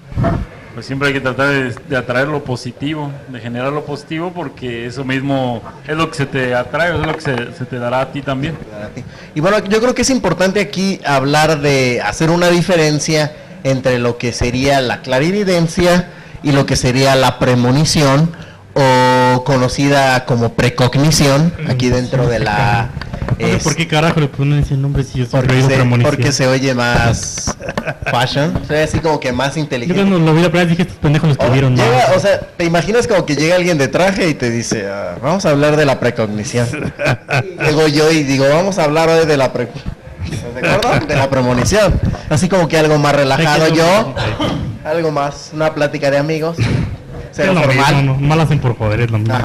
pues siempre hay que tratar de atraer lo positivo, de generar lo positivo, porque eso mismo es lo que se te atrae, es lo que se te dará a ti también. Y bueno, yo creo que es importante aquí hablar de hacer una diferencia entre lo que sería la clarividencia y lo que sería la premonición, o conocida como precognición, aquí dentro de la... ¿Por qué carajo le ponen ese nombre si yo siempre digo premonición? Porque se oye más fashion, se oye así como que más inteligente. Yo cuando lo vi la primera vez dije, estos pendejos lo escribieron mal. O sea, te imaginas como que llega alguien de traje y te dice, vamos a hablar de la precognición. Y llego yo y digo, vamos a hablar hoy de la ¿de acuerdo? De la premonición. Así como que algo más relajado algo más, una plática de amigos. Es lo mismo, no lo hacen por poder, es lo mismo.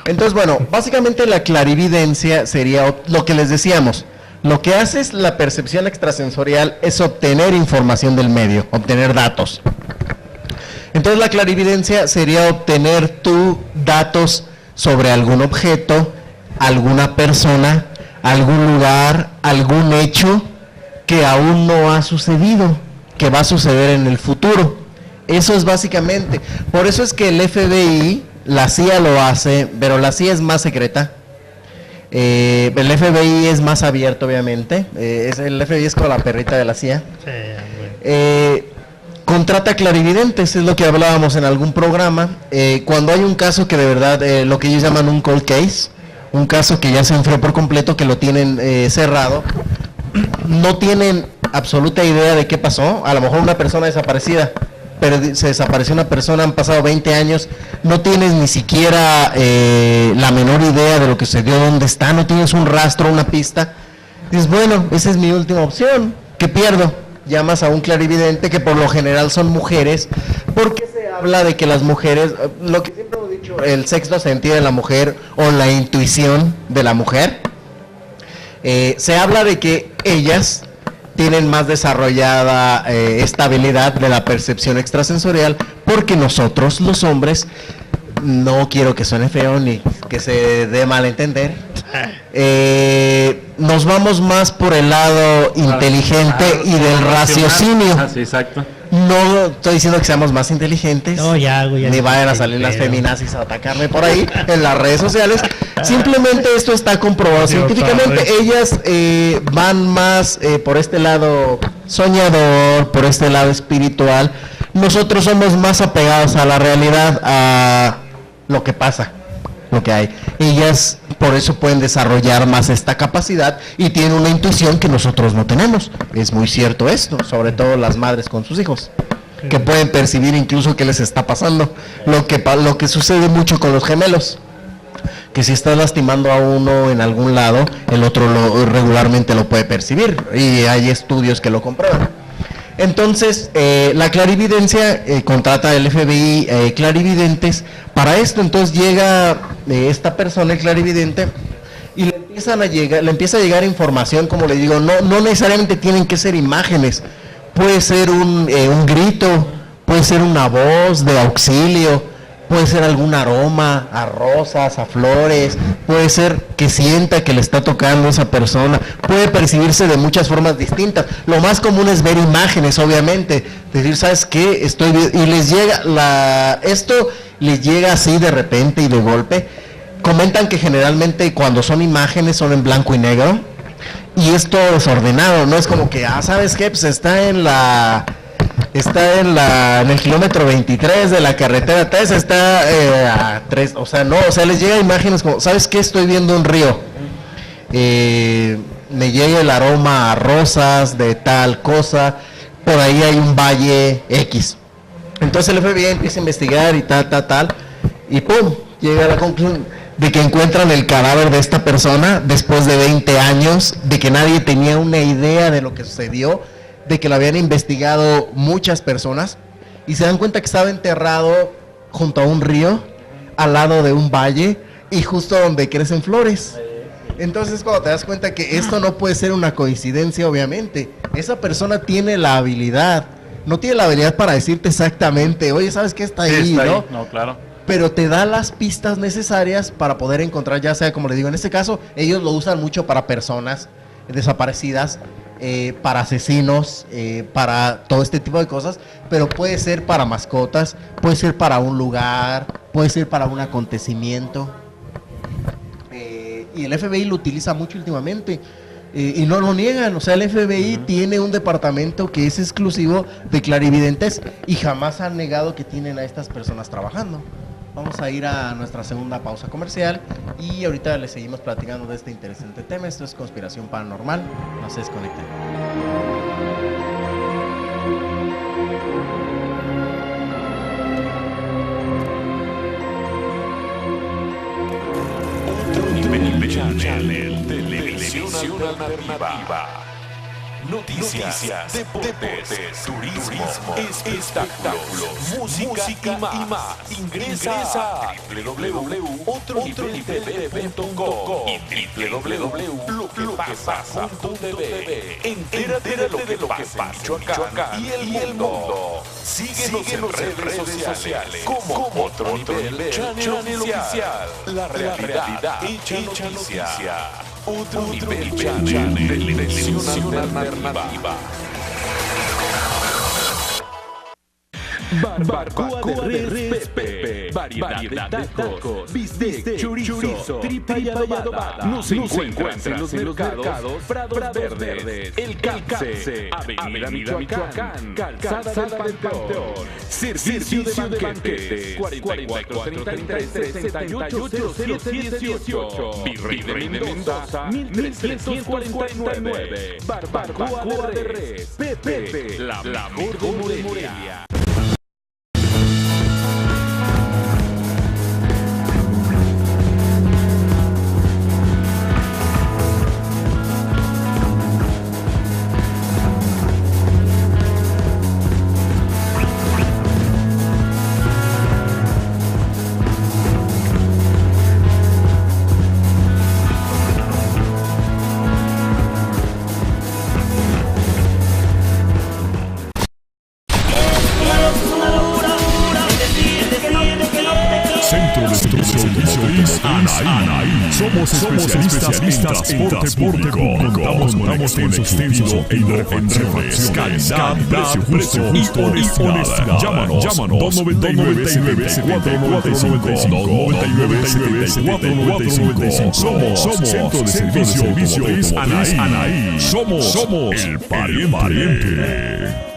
Entonces, bueno, básicamente la clarividencia sería lo que les decíamos. Lo que hace es la percepción extrasensorial es obtener información del medio, obtener datos. Entonces la clarividencia sería obtener tú datos sobre algún objeto, alguna persona, algún lugar, algún hecho que aún no ha sucedido, que va a suceder en el futuro. Eso es básicamente. Por eso es que el FBI, la CIA lo hace, pero la CIA es más secreta. El FBI es más abierto, obviamente. El FBI es como la perrita de la CIA. Contrata clarividentes, es lo que hablábamos en algún programa. Cuando hay un caso que de verdad, lo que ellos llaman un cold case, un caso que ya se enfrió por completo, que lo tienen cerrado, no tienen absoluta idea de qué pasó. A lo mejor una persona desaparecida, pero se desapareció una persona, han pasado 20 años, no tienes ni siquiera la menor idea de lo que sucedió, dónde está, no tienes un rastro, una pista. Dices, bueno, esa es mi última opción, ¿qué pierdo? Llamas a un clarividente, que por lo general son mujeres, porque se habla de que las mujeres, lo que siempre hemos dicho, el sexto sentido de la mujer o la intuición de la mujer, se habla de que ellas tienen más desarrollada esta habilidad de la percepción extrasensorial, porque nosotros los hombres, no quiero que suene feo ni que se dé mal entender, nos vamos más por el lado inteligente y del raciocinio. Sí, exacto. No estoy diciendo que seamos más inteligentes, ni vayan a salir las feminazis a atacarme por ahí en las redes sociales. Simplemente esto está comprobado científicamente. Ellas van más por este lado soñador, por este lado espiritual. Nosotros somos más apegados a la realidad, a lo que pasa, lo que hay. Ellas por eso pueden desarrollar más esta capacidad y tienen una intuición que nosotros no tenemos. Es muy cierto esto, sobre todo las madres con sus hijos, que pueden percibir incluso qué les está pasando. Lo que sucede mucho con los gemelos, que si estás lastimando a uno en algún lado, el otro regularmente lo puede percibir, y hay estudios que lo comprueban. Entonces, la clarividencia contrata el FBI clarividentes para esto. Entonces llega esta persona, el clarividente, y le empieza a llegar información, como le digo, no necesariamente tienen que ser imágenes, puede ser un grito, puede ser una voz de auxilio, puede ser algún aroma a rosas, a flores, puede ser que sienta que le está tocando a esa persona, puede percibirse de muchas formas distintas. Lo más común es ver imágenes, obviamente, decir, ¿sabes qué? Y les llega esto les llega así de repente y de golpe. Comentan que generalmente cuando son imágenes son en blanco y negro y es todo desordenado, no es como que, ¿sabes qué? Pues está en la Está en el kilómetro 23 de la carretera 3, está a 3, o sea, les llega imágenes como, ¿sabes qué? Estoy viendo un río. Me llega el aroma a rosas de tal cosa, por ahí hay un valle X. Entonces el FBI empieza a investigar y tal, y ¡pum! Llega a la conclusión de que encuentran el cadáver de esta persona después de 20 años, de que nadie tenía una idea de lo que sucedió, de que lo habían investigado muchas personas, y se dan cuenta que estaba enterrado junto a un río, al lado de un valle, y justo donde crecen flores. Entonces cuando te das cuenta que esto no puede ser una coincidencia, obviamente, esa persona tiene la habilidad, no tiene la habilidad para decirte exactamente, oye, ¿sabes qué está ahí? Está ¿no? ahí. No, claro. Pero te da las pistas necesarias para poder encontrar, ya sea, como les digo, en este caso, ellos lo usan mucho para personas desaparecidas, para asesinos, para todo este tipo de cosas, pero puede ser para mascotas, puede ser para un lugar, puede ser para un acontecimiento. Y el FBI lo utiliza mucho últimamente. Y no lo niegan, o sea, el FBI tiene un departamento que es exclusivo de clarividentes y jamás han negado que tienen a estas personas trabajando. Vamos a ir a nuestra segunda pausa comercial y ahorita les seguimos platicando de este interesante tema. Esto es Conspiración Paranormal, no se desconecten. Channel, televisión alternativa. Noticias, deportes, turismo, espectáculos, música y más. Ingresa a www.otronivelde.com y www.loquepasa.tv. Entérate de lo que pasa en Michoacán y el mundo. Síguenos en redes sociales como Otro Nivel Channel Oficial. La realidad hecha noticia. Otro Nivel Channel, televisión alternativa. Barbacoa de res Pepe, variedad de tacos, bistec, chorizo, tripa y adobada. Nos encuentras en los mercados Prados Verdes, El Calce, Avenida Michoacán, Calzada del Panteón. Servicio de banquetes, 4433-680018. Virrey de Mendoza, 1349. Barbacoa de res Pepe, la mejor de Morelia. Somos especialistas en transporte público. Contamos con extenso en redes, calidad, precio justo y honestidad. Llámanos 299-7495. Somos Centro de Servicio Automotriz Anaí. Somos el pariente.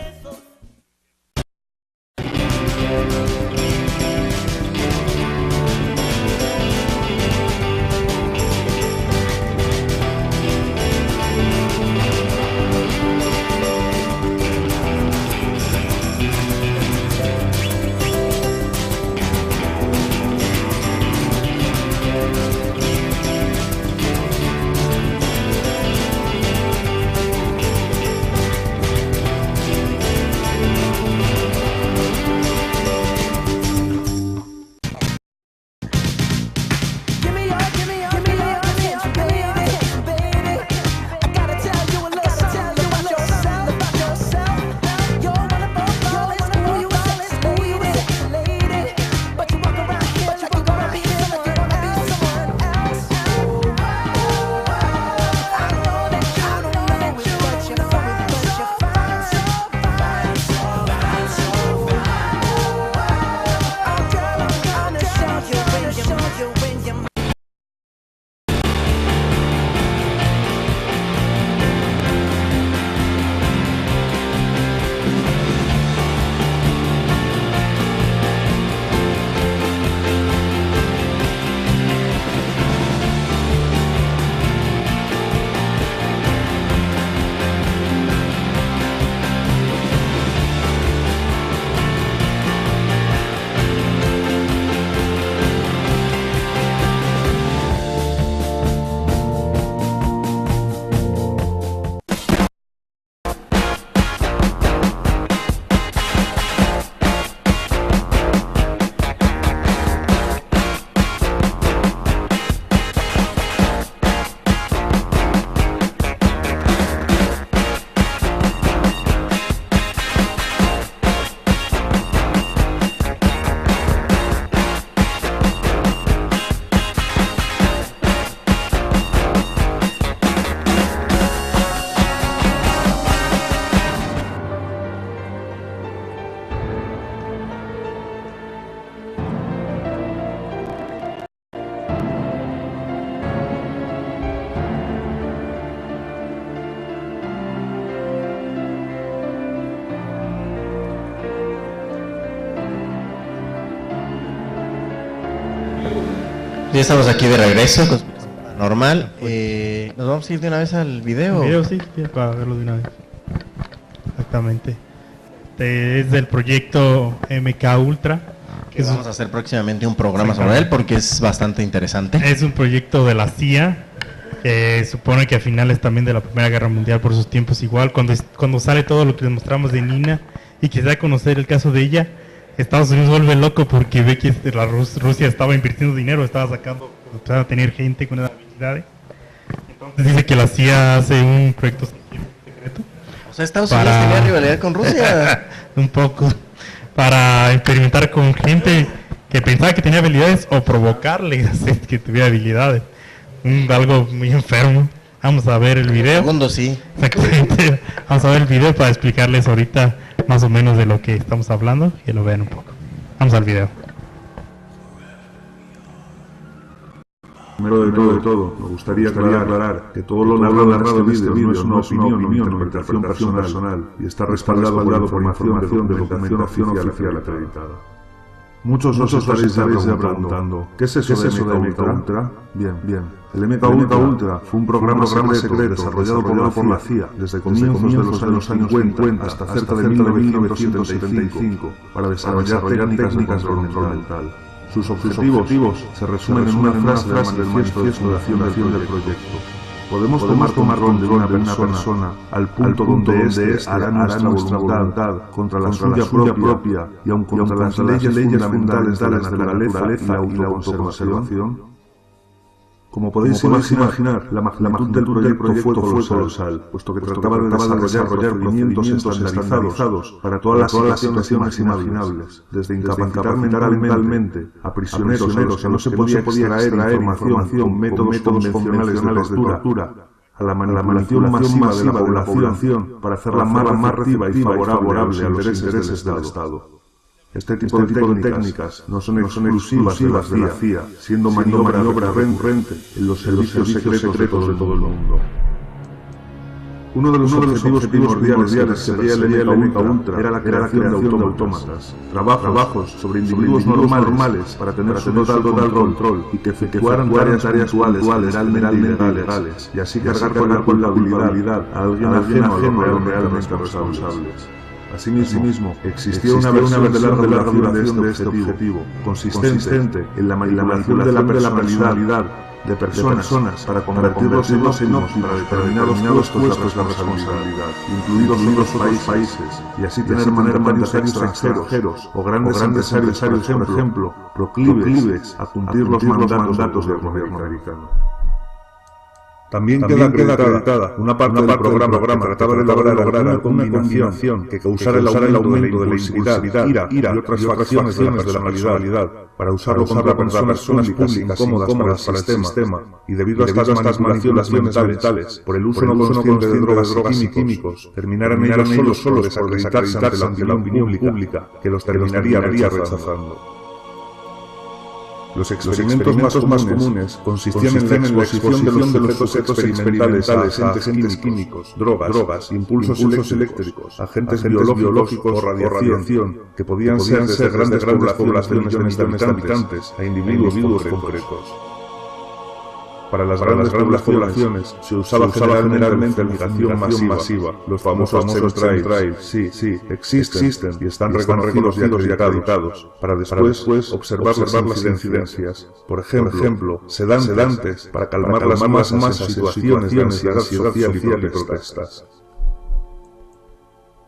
Ya estamos aquí de regreso con Normal. ¿Nos vamos a ir de una vez al video? El video sí, para verlo de una vez. Exactamente. Es del proyecto MK Ultra. Que vamos a hacer próximamente un programa sobre él porque es bastante interesante. Es un proyecto de la CIA. Supone que a finales también de la Primera Guerra Mundial, por sus tiempos igual, cuando sale todo lo que les mostramos de Nina y que se da a conocer el caso de ella, Estados Unidos vuelve loco porque ve que Rusia estaba invirtiendo dinero, estaba sacando, empezaba a tener gente con esas habilidades. Entonces dice que la CIA hace un proyecto secreto. O sea, Estados Unidos tenía rivalidad con Rusia. Un poco. Para experimentar con gente que pensaba que tenía habilidades o provocarle que tuviera habilidades. Algo muy enfermo. Vamos a ver el video. Segundo, sí. Exactamente. Vamos a ver el video para explicarles ahorita más o menos de lo que estamos hablando, que lo vean un poco. Vamos al video. Primero de todo, me gustaría aclarar que todo lo narrado en este vídeo no es una opinión o interpretación personal y está respaldado por información de documentación oficial acreditada. Muchos os estaréis ya preguntando, ¿qué es eso de MK Ultra? Bien. El MK Ultra fue un programa secreto desarrollado por la CIA desde comienzos de los años 50 hasta cerca de 1975 para desarrollar técnicas de control mental. Sus objetivos se resumen en una frase del manifiesto de fundación del proyecto. Podemos tomar control de una persona al punto donde éste hará nuestra voluntad contra la suya propia y aun contra las leyes fundamentales de la naturaleza y la autoconservación. Como podéis imaginar, la magnitud del proyecto fue colosal, puesto que trataba de desarrollar procedimientos estandarizados para todas las situaciones imaginables, desde incapacitar mentalmente a prisioneros que no se podía extraer información con métodos convencionales de tortura, a la manipulación masiva de la población para hacerla más efectiva y favorable a los intereses del Estado. Este tipo de técnicas no son exclusivas de la CIA, siendo maniobra recurrente en los servicios secretos de todo el mundo. Uno de los objetivos primordiales que sería el MK Ultra era la creación de autómatas, trabajos sobre individuos normales para tener su total control y que efectuaran tareas puntuales realmente legales y así cargar con la culpabilidad a alguien ajeno a los realmente responsables. Asimismo, existía una versión de larga duración de este objetivo, consistente en la manipulación de la personalidad de personas para convertirlos en óptimos para determinados puestos de responsabilidad, incluidos otros países, y así tener mandatarios extranjeros o grandes empresarios, por ejemplo, proclives a cumplir los mandatos del gobierno americano. También queda acreditada una parte del programa que trataba de lograr una combinación que causara el aumento de la impulsividad, ira y otras facciones de la personalidad para usarlo contra personas públicas incómodas para el sistema y debido a estas manipulaciones mentales por el uso no consciente de drogas químicos terminaran ellos solos desacreditarse ante la opinión pública que los terminaría rechazando. Los experimentos más comunes consistían en la exposición de los objetos experimentales a agentes químicos, drogas, impulsos eléctricos, agentes biológicos o radiación, que podían ser grandes poblaciones de millones de habitantes a individuos concretos. Para las grandes poblaciones se usaba generalmente la fumigación masiva, los famosos chemtrails, sí, existen y están reconocidos y acreditados, para después observar las incidencias. Por ejemplo, sedantes para calmar las masas en situaciones de ansiedad social y protestas.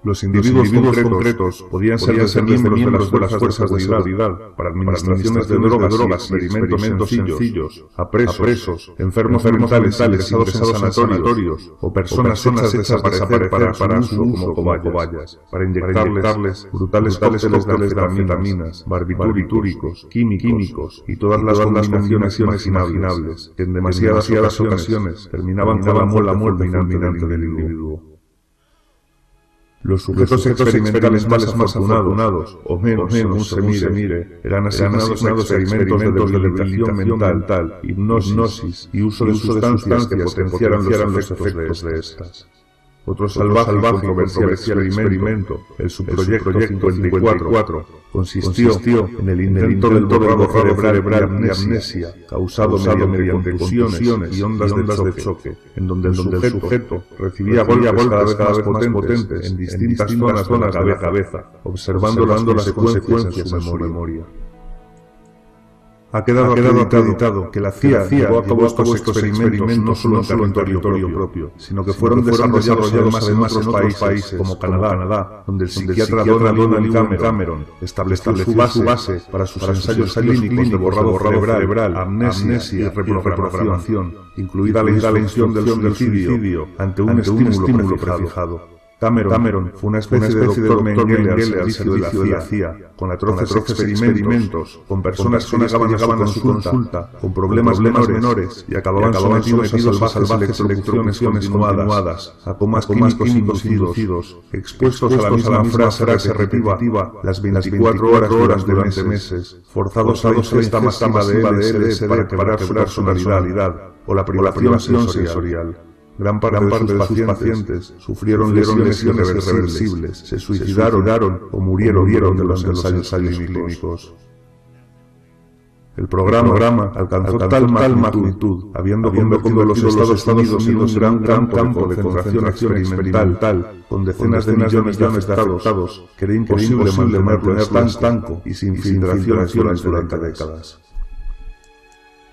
Los individuos concretos podían ser miembros de las fuerzas de seguridad para administraciones de drogas y experimentos sencillos, a presos, enfermos mentales ingresados en sanatorios o personas hechas desaparecer para su uso como cobayas, para inyectarles brutales cócteles de anfetaminas, barbitúricos, químicos y todas las combinaciones imaginables que en demasiadas ocasiones terminaban con la muerte inminente del individuo. Los sujetos experimentales más afortunados, o menos se mire, eran asignados a experimentos de debilitación mental, hipnosis y uso de sustancias que potenciaran los efectos de estas. Otro salvaje y controversial experimento, el subproyecto 54, consistió en el intento del borrado cerebral de amnesia, causado mediante contusiones y ondas de choque, en donde el sujeto recibía golpes cada vez más potentes en distintas zonas de la cabeza, observando las consecuencias en su memoria. Ha quedado acreditado que la CIA llevó a cabo estos experimentos no solo en territorio propio, sino que fueron desarrollados además en otros países, como Canadá, donde el psiquiatra Donald Cameron estableció su base para sus ensayos clínicos de borrado cerebral, amnesia y reprogramación, incluida la instrucción del suicidio ante un estímulo prefijado. Cameron fue una especie de doctor Mengele al servicio de la CIA, con atroces experimentos, con personas que llegaban a su consulta con problemas menores y acababan sometidos a salvajes electrocuciones continuadas, a comas químicos inducidos, expuestos a la misma frase repetitiva las 24 horas durante meses, forzados a esta masiva de LSD para quebrar su personalidad, o la privación sensorial. Gran parte de sus pacientes sufrieron lesiones irreversibles, se suicidaron o murieron de los ensayos clínicos. El programa alcanzó tal magnitud, habiendo convertido los Estados Unidos en un gran campo de concentración experimental, con decenas de millones de afectados, que era imposible mantenerlo estanco y sin filtraciones durante décadas.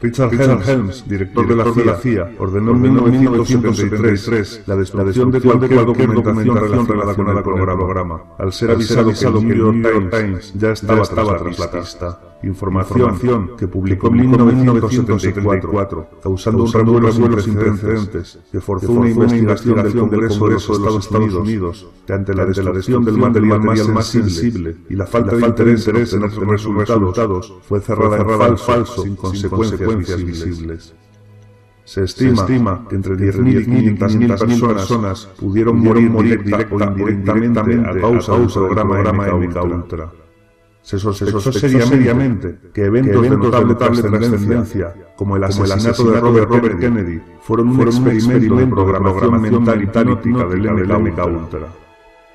Richard Helms, director de la CIA, ordenó en 1973 la destrucción de cualquier documentación relacionada con el programa, al ser avisado que el New York Times ya estaba tras la pista. Información que publicó en 1974, causando un revuelo sin precedentes, que forzó una investigación del Congreso de los Estados Unidos, que ante la destrucción del material más sensible y la falta de interés en obtener resultados, fue cerrada en falso, sin consecuencias visibles. Se estima que entre 10.000 y 500.000 personas pudieron morir directa o indirectamente a causa del programa MK-Ultra. Se sospechó seriamente que eventos de notable trascendencia, como el asesinato de Robert Kennedy, fueron un experimento de programación mental hipnótica del MK-Ultra.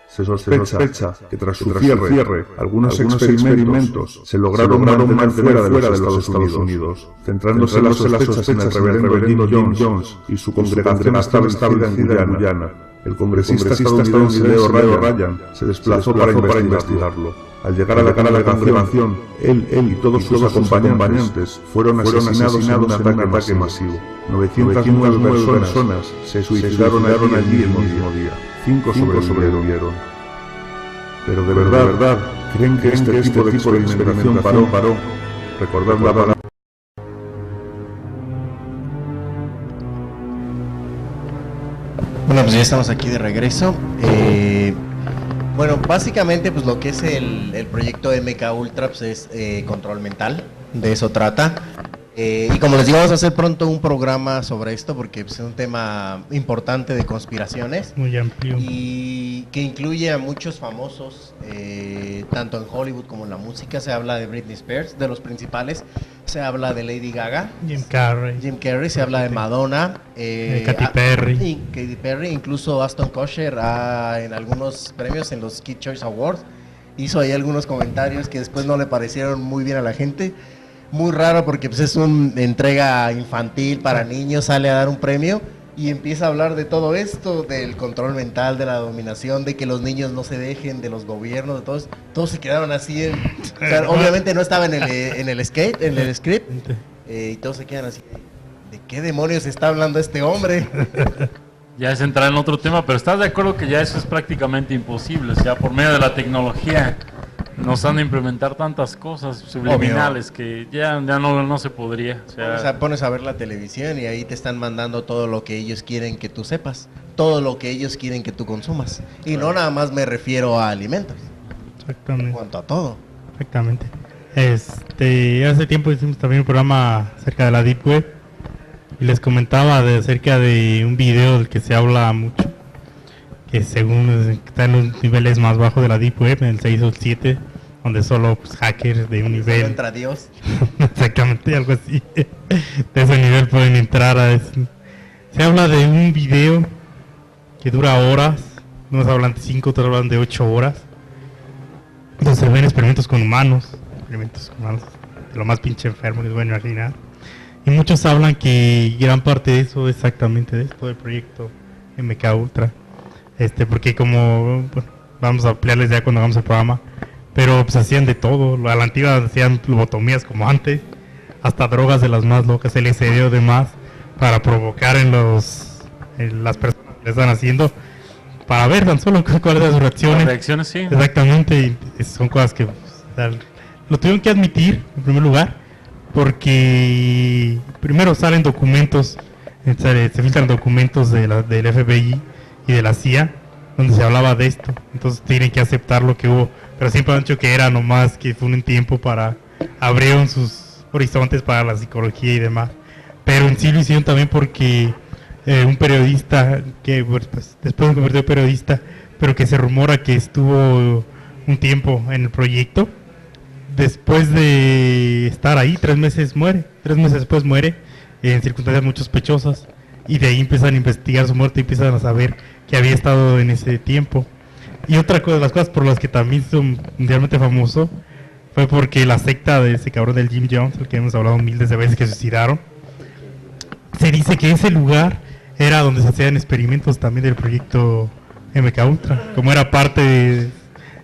Se sospecha que tras su cierre, algunos experimentos se lograron mantener fuera de los Estados Unidos, centrándose las sospechas en el reverendo Jim Jones y su congregación establecida en Guyana. El congresista estadounidense Leo Ryan se desplazó para investigarlo. Al llegar a la congregación, él y todos sus acompañantes fueron asesinados en un ataque masivo. 909 personas se suicidaron allí el mismo día. 5 sobrevivieron. Pero de verdad, ¿creen que este tipo de experimentación paró? Recordad la palabra. Bueno, pues ya estamos aquí de regreso. Bueno, básicamente pues lo que es el proyecto MK-Ultra pues, es control mental, de eso trata. Y como les digo, vamos a hacer pronto un programa sobre esto porque pues, es un tema importante de conspiraciones. Muy amplio. Y que incluye a muchos famosos, tanto en Hollywood como en la música. Se habla de Britney Spears, de los principales. Se habla de Lady Gaga. Jim Carrey. Se habla de Madonna. Katy Perry. Incluso Aston Kutcher en algunos premios, en los Kid Choice Awards, hizo ahí algunos comentarios que después no le parecieron muy bien a la gente. Muy raro porque pues, es una entrega infantil para niños, sale a dar un premio y empieza a hablar de todo esto, del control mental, de la dominación, de que los niños no se dejen, de los gobiernos, de todos. Todos se quedaron así. O sea, obviamente no estaba en el script, y todos se quedan así. ¿De qué demonios está hablando este hombre? Ya es entrar en otro tema, pero ¿estás de acuerdo que ya eso es prácticamente imposible? O sea, por medio de la tecnología nos han de implementar tantas cosas subliminales que ya no se podría. O sea, pones a ver la televisión y ahí te están mandando todo lo que ellos quieren que tú sepas, todo lo que ellos quieren que tú consumas. Y no nada más me refiero a alimentos. Exactamente. En cuanto a todo. Exactamente. Hace tiempo hicimos también un programa acerca de la Deep Web y les comentaba acerca de un video del que se habla mucho, que según está en los niveles más bajos de la Deep Web, en el 6 o el 7, donde solo pues, hackers de un nivel... Solo entra Dios. Exactamente, algo así. De ese nivel pueden entrar a... Se habla de un video que dura horas. Unos hablan de 5, otros hablan de 8 horas. Entonces se ven experimentos con humanos, de lo más pinche enfermo que se pueden imaginar. Y muchos hablan que gran parte de eso, exactamente de esto, del proyecto MK Ultra. Porque como, bueno, vamos a ampliarles ya cuando hagamos el programa, pero pues hacían de todo. A la antigua hacían lobotomías como antes, hasta drogas de las más locas, LSD o demás, para provocar en las personas que le están haciendo, para ver tan solo cuáles son sus reacciones. Las reacciones, sí. Exactamente, y son cosas que lo tuvieron que admitir en primer lugar, porque primero salen documentos, se filtran documentos del FBI y de la CIA, donde se hablaba de esto. Entonces tienen que aceptar lo que hubo, pero siempre han dicho que era nomás que fue un tiempo para abrieron sus horizontes para la psicología y demás, pero en sí lo hicieron también porque un periodista que pues, después se convirtió en periodista, pero que se rumora que estuvo un tiempo en el proyecto, después de estar ahí 3 meses después muere en circunstancias muy sospechosas, y de ahí empiezan a investigar su muerte y empiezan a saber que había estado en ese tiempo. Y otra cosa, las cosas por las que también hizo mundialmente famoso fue porque la secta de ese cabrón del Jim Jones, el que hemos hablado miles de veces, que suicidaron, se dice que ese lugar era donde se hacían experimentos también del proyecto MK Ultra, como era parte de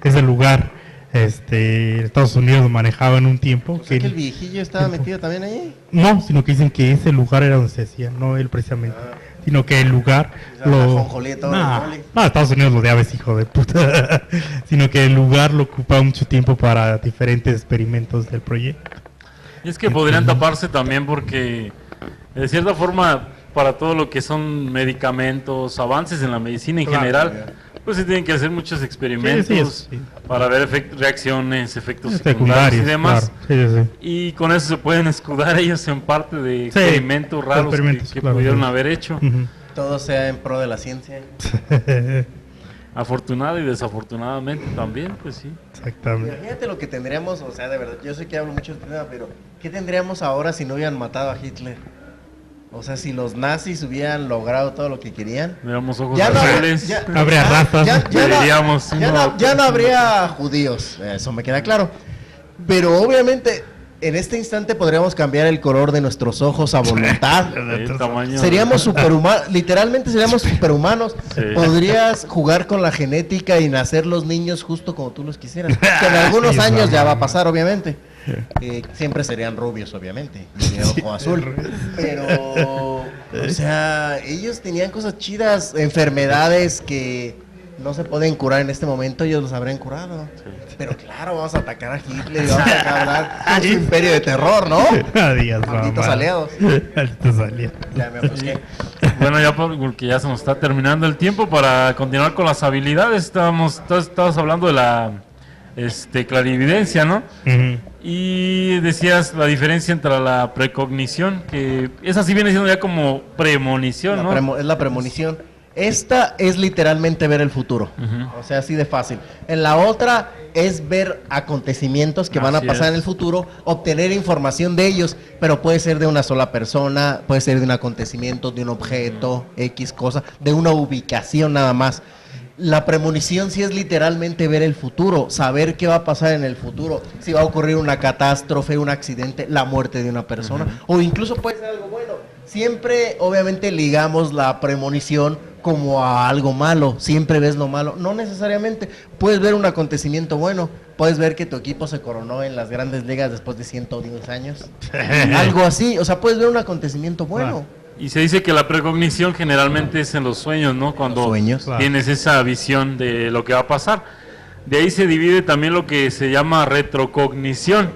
ese lugar. Estados Unidos lo manejaba en un tiempo. ¿Que el viejillo estaba metido también ahí? No, sino que dicen que ese lugar era donde se hacía, no él precisamente, sino que el lugar Estados Unidos lo odiaba ese hijo de puta, sino que el lugar lo ocupaba mucho tiempo para diferentes experimentos del proyecto. Y es que podrían taparse también porque, de cierta forma, para todo lo que son medicamentos, avances en la medicina en general, pues se tienen que hacer muchos experimentos para ver reacciones, efectos secundarios y demás. Claro. Y con eso se pueden escudar ellos en parte de experimentos raros que pudieron haber hecho. Todo sea en pro de la ciencia. Afortunado y desafortunadamente también, pues sí. Exactamente. Imagínate lo que tendríamos, o sea, de verdad, yo sé que hablo mucho de este tema, pero ¿qué tendríamos ahora si no hubieran matado a Hitler? O sea, si los nazis hubieran logrado todo lo que querían, veamos ojos azules, no habría razas, ya no habría judíos, eso me queda claro. Pero obviamente en este instante podríamos cambiar el color de nuestros ojos a voluntad. Seríamos superhumanos, literalmente seríamos superhumanos. Sí. Podrías jugar con la genética y nacer los niños justo como tú los quisieras. Que en algunos años ya va a pasar, obviamente. Siempre serían rubios, obviamente, y de ojo azul. Pero, o sea, ellos tenían cosas chidas, enfermedades que no se pueden curar en este momento, ellos los habrían curado. Pero claro, vamos a atacar a Hitler y vamos a hablar de su imperio de terror, ¿no? Malditos aliados. Ya me ofusqué. Bueno, ya porque ya se nos está terminando el tiempo para continuar con las habilidades. Estabas hablando de la clarividencia, ¿no? Y decías la diferencia entre la precognición, que esa sí viene siendo ya como premonición, ¿no? Es la premonición. Esta es literalmente ver el futuro, o sea, así de fácil. En la otra es ver acontecimientos que van a pasar en el futuro, obtener información de ellos, pero puede ser de una sola persona, puede ser de un acontecimiento, de un objeto, X cosa, de una ubicación nada más. La premonición sí es literalmente ver el futuro, saber qué va a pasar en el futuro, si va a ocurrir una catástrofe, un accidente, la muerte de una persona, o incluso puede ser algo bueno. Siempre, obviamente, ligamos la premonición como a algo malo, siempre ves lo malo, no necesariamente, puedes ver un acontecimiento bueno, puedes ver que tu equipo se coronó en las grandes ligas después de 110 años, algo así, o sea, puedes ver un acontecimiento bueno. Y se dice que la precognición generalmente es en los sueños, ¿no? Cuando tienes esa visión de lo que va a pasar. De ahí se divide también lo que se llama retrocognición,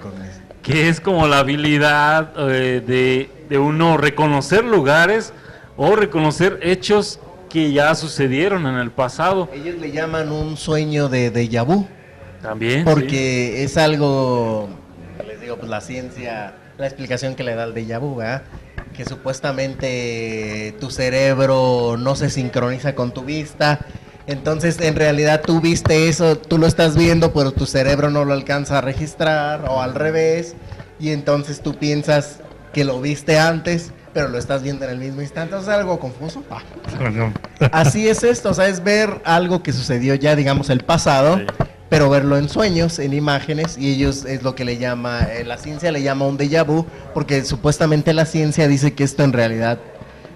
que es como la habilidad de uno reconocer lugares o reconocer hechos que ya sucedieron en el pasado. Ellos le llaman un sueño de déjà vu. También. Porque es algo, les digo, pues la ciencia, la explicación que le da el déjà vu, ¿verdad? Que supuestamente tu cerebro no se sincroniza con tu vista. Entonces, en realidad tú viste eso, tú lo estás viendo, pero tu cerebro no lo alcanza a registrar, o al revés. Y entonces tú piensas que lo viste antes, pero lo estás viendo en el mismo instante. ¿Es algo confuso? Así es esto, o sea, es ver algo que sucedió ya, digamos, el pasado, sí, pero verlo en sueños, en imágenes, y ellos es lo que le llama, la ciencia le llama un déjà vu, porque supuestamente la ciencia dice que esto en realidad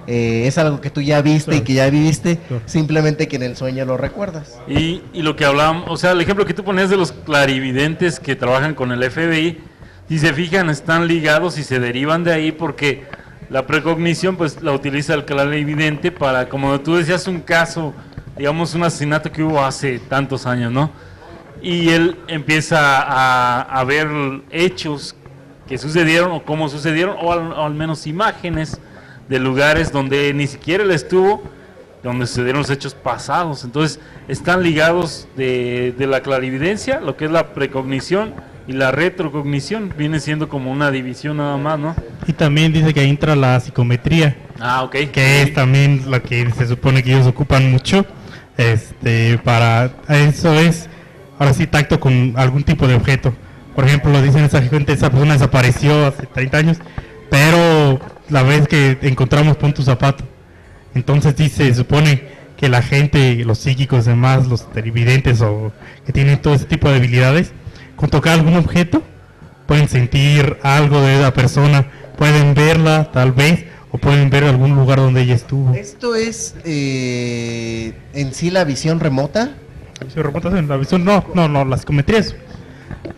es algo que tú ya viste y que ya viviste, simplemente que en el sueño lo recuerdas. Y lo que hablábamos, o sea, el ejemplo que tú ponías de los clarividentes que trabajan con el FBI, si se fijan, están ligados y se derivan de ahí porque la precognición pues la utiliza el clarividente para, como tú decías, un caso, digamos un asesinato que hubo hace tantos años, ¿no? Y él empieza a ver hechos que sucedieron o cómo sucedieron, o al menos imágenes de lugares donde ni siquiera él estuvo, donde sucedieron los hechos pasados. Entonces están ligados de la clarividencia, lo que es la precognición, y la retrocognición viene siendo como una división nada más, ¿no? Y también dice que ahí entra la psicometría. Ah, ok. Que es también lo que se supone que ellos ocupan mucho. Para eso es, ahora sí, tacto con algún tipo de objeto. Por ejemplo, dicen esa persona desapareció hace 30 años, pero la vez que encontramos pon tu zapato. Entonces se supone que la gente, los psíquicos demás, los televidentes o que tienen todo ese tipo de habilidades, con tocar algún objeto, pueden sentir algo de la persona, pueden verla tal vez, o pueden ver algún lugar donde ella estuvo. ¿Esto es en sí la visión remota? La visión remota, la visión, no, la psicometría es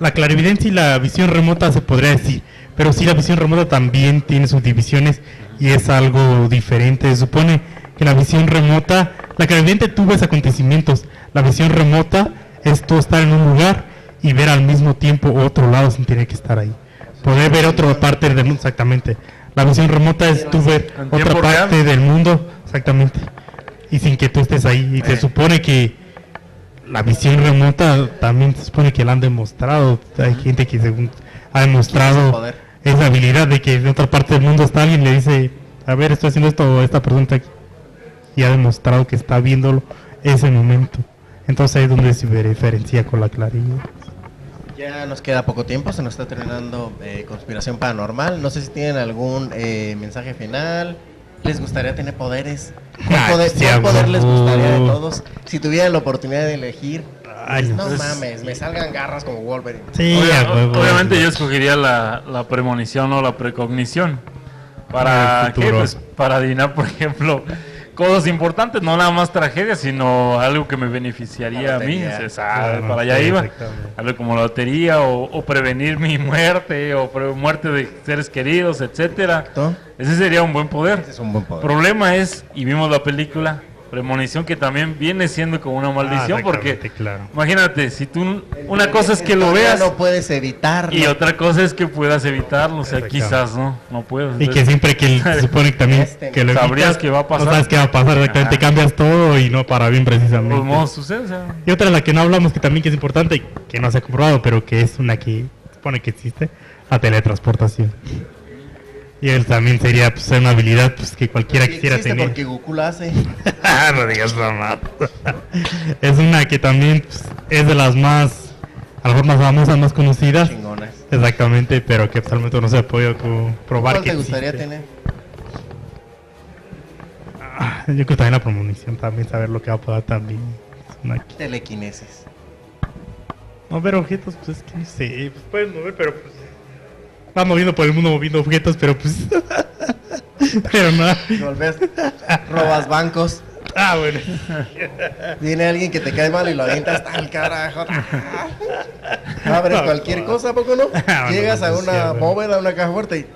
la clarividencia y la visión remota se podría decir, pero sí la visión remota también tiene sus divisiones y es algo diferente. Se supone que la visión remota, la clarividente tú ves acontecimientos, la visión remota es tú estar en un lugar y ver al mismo tiempo otro lado sin tener que estar ahí. Poder ver otra parte del mundo, exactamente. La visión remota es tú ver otra parte del mundo, exactamente. Y sin que tú estés ahí. Y se supone que la visión remota también se supone que la han demostrado. Hay gente que según ha demostrado esa habilidad de que en otra parte del mundo está alguien y le dice, a ver, estoy haciendo esto, esta persona está aquí. Y ha demostrado que está viéndolo ese momento. Entonces ahí es donde se diferencia con la claridad. Ya nos queda poco tiempo, se nos está terminando Conspiración Paranormal. No sé si tienen algún mensaje final. ¿Les gustaría tener poderes? ¿Cuál poder les gustaría de todos? Si tuvieran la oportunidad de elegir, no mames, me salgan garras como Wolverine. Sí, obviamente yo escogería la premonición o la precognición. ¿Para qué? Pues para adivinar, por ejemplo, cosas importantes, no nada más tragedias, sino algo que me beneficiaría a mí. Para allá iba. Algo como la lotería o prevenir mi muerte o muerte de seres queridos, etcétera. Ese sería un buen poder. Ese es un buen poder. Problema es, y vimos la película premonición, que también viene siendo como una maldición, porque imagínate, si tú una cosa es que lo veas, no puedes evitarlo, y otra cosa es que puedas evitarlo, o sea, quizás no puedes. Y que siempre que se supone que también que lo sabrías que va a pasar, no sabes qué va a pasar, exactamente, cambias todo y no para bien precisamente. Pues no sucede, o sea. Y otra de la que no hablamos, que también que es importante, que no se ha comprobado, pero que es una que se supone que existe, la teletransportación. Y él también sería pues, una habilidad pues, que cualquiera quisiera tener. Porque Goku la hace. No digas mamá. Es una que también pues, es de las más, a lo mejor más famosas, más conocidas. Chingonas. Exactamente, pero que actualmente no se ha podido probar. ¿Cuál te gustaría tener? Yo creo que también la premonición, también saber lo que va a pasar también. Telequinesis. Mover objetos, pues es que no sé, pues puedes mover, pero pues va moviendo por el mundo moviendo objetos, pero pues pero no. Robas bancos. Bueno. Viene alguien que te cae mal y lo avientas al carajo. Abres cualquier cosa, ¿a poco no? Llegas a una bóveda, a una caja fuerte y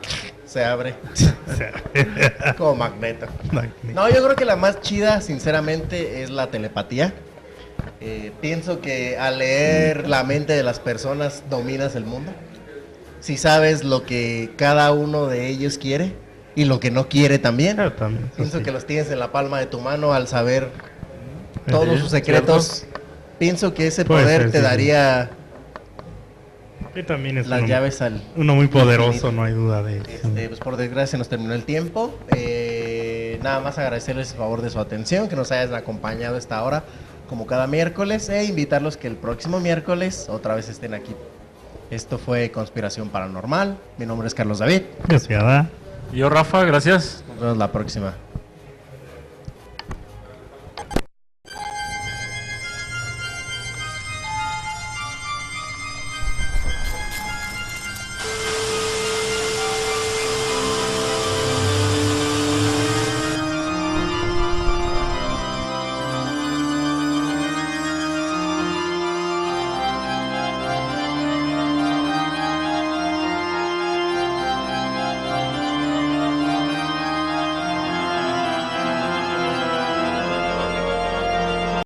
se abre. Como Magneto. No, yo creo que la más chida, sinceramente, es la telepatía. Pienso que al leer la mente de las personas dominas el mundo. Si sabes lo que cada uno de ellos quiere y lo que no quiere también. Pienso que los tienes en la palma de tu mano al saber todos sus secretos. Pienso que ese poder te daría también es las llaves al uno muy poderoso, infinito. No hay duda de eso. Pues por desgracia nos terminó el tiempo. Nada más agradecerles el favor de su atención, que nos hayan acompañado a esta hora como cada miércoles, e invitarlos que el próximo miércoles otra vez estén aquí. Esto fue Conspiración Paranormal. Mi nombre es Carlos David. Yo soy Ada. Yo, Rafa, gracias. Nos vemos la próxima.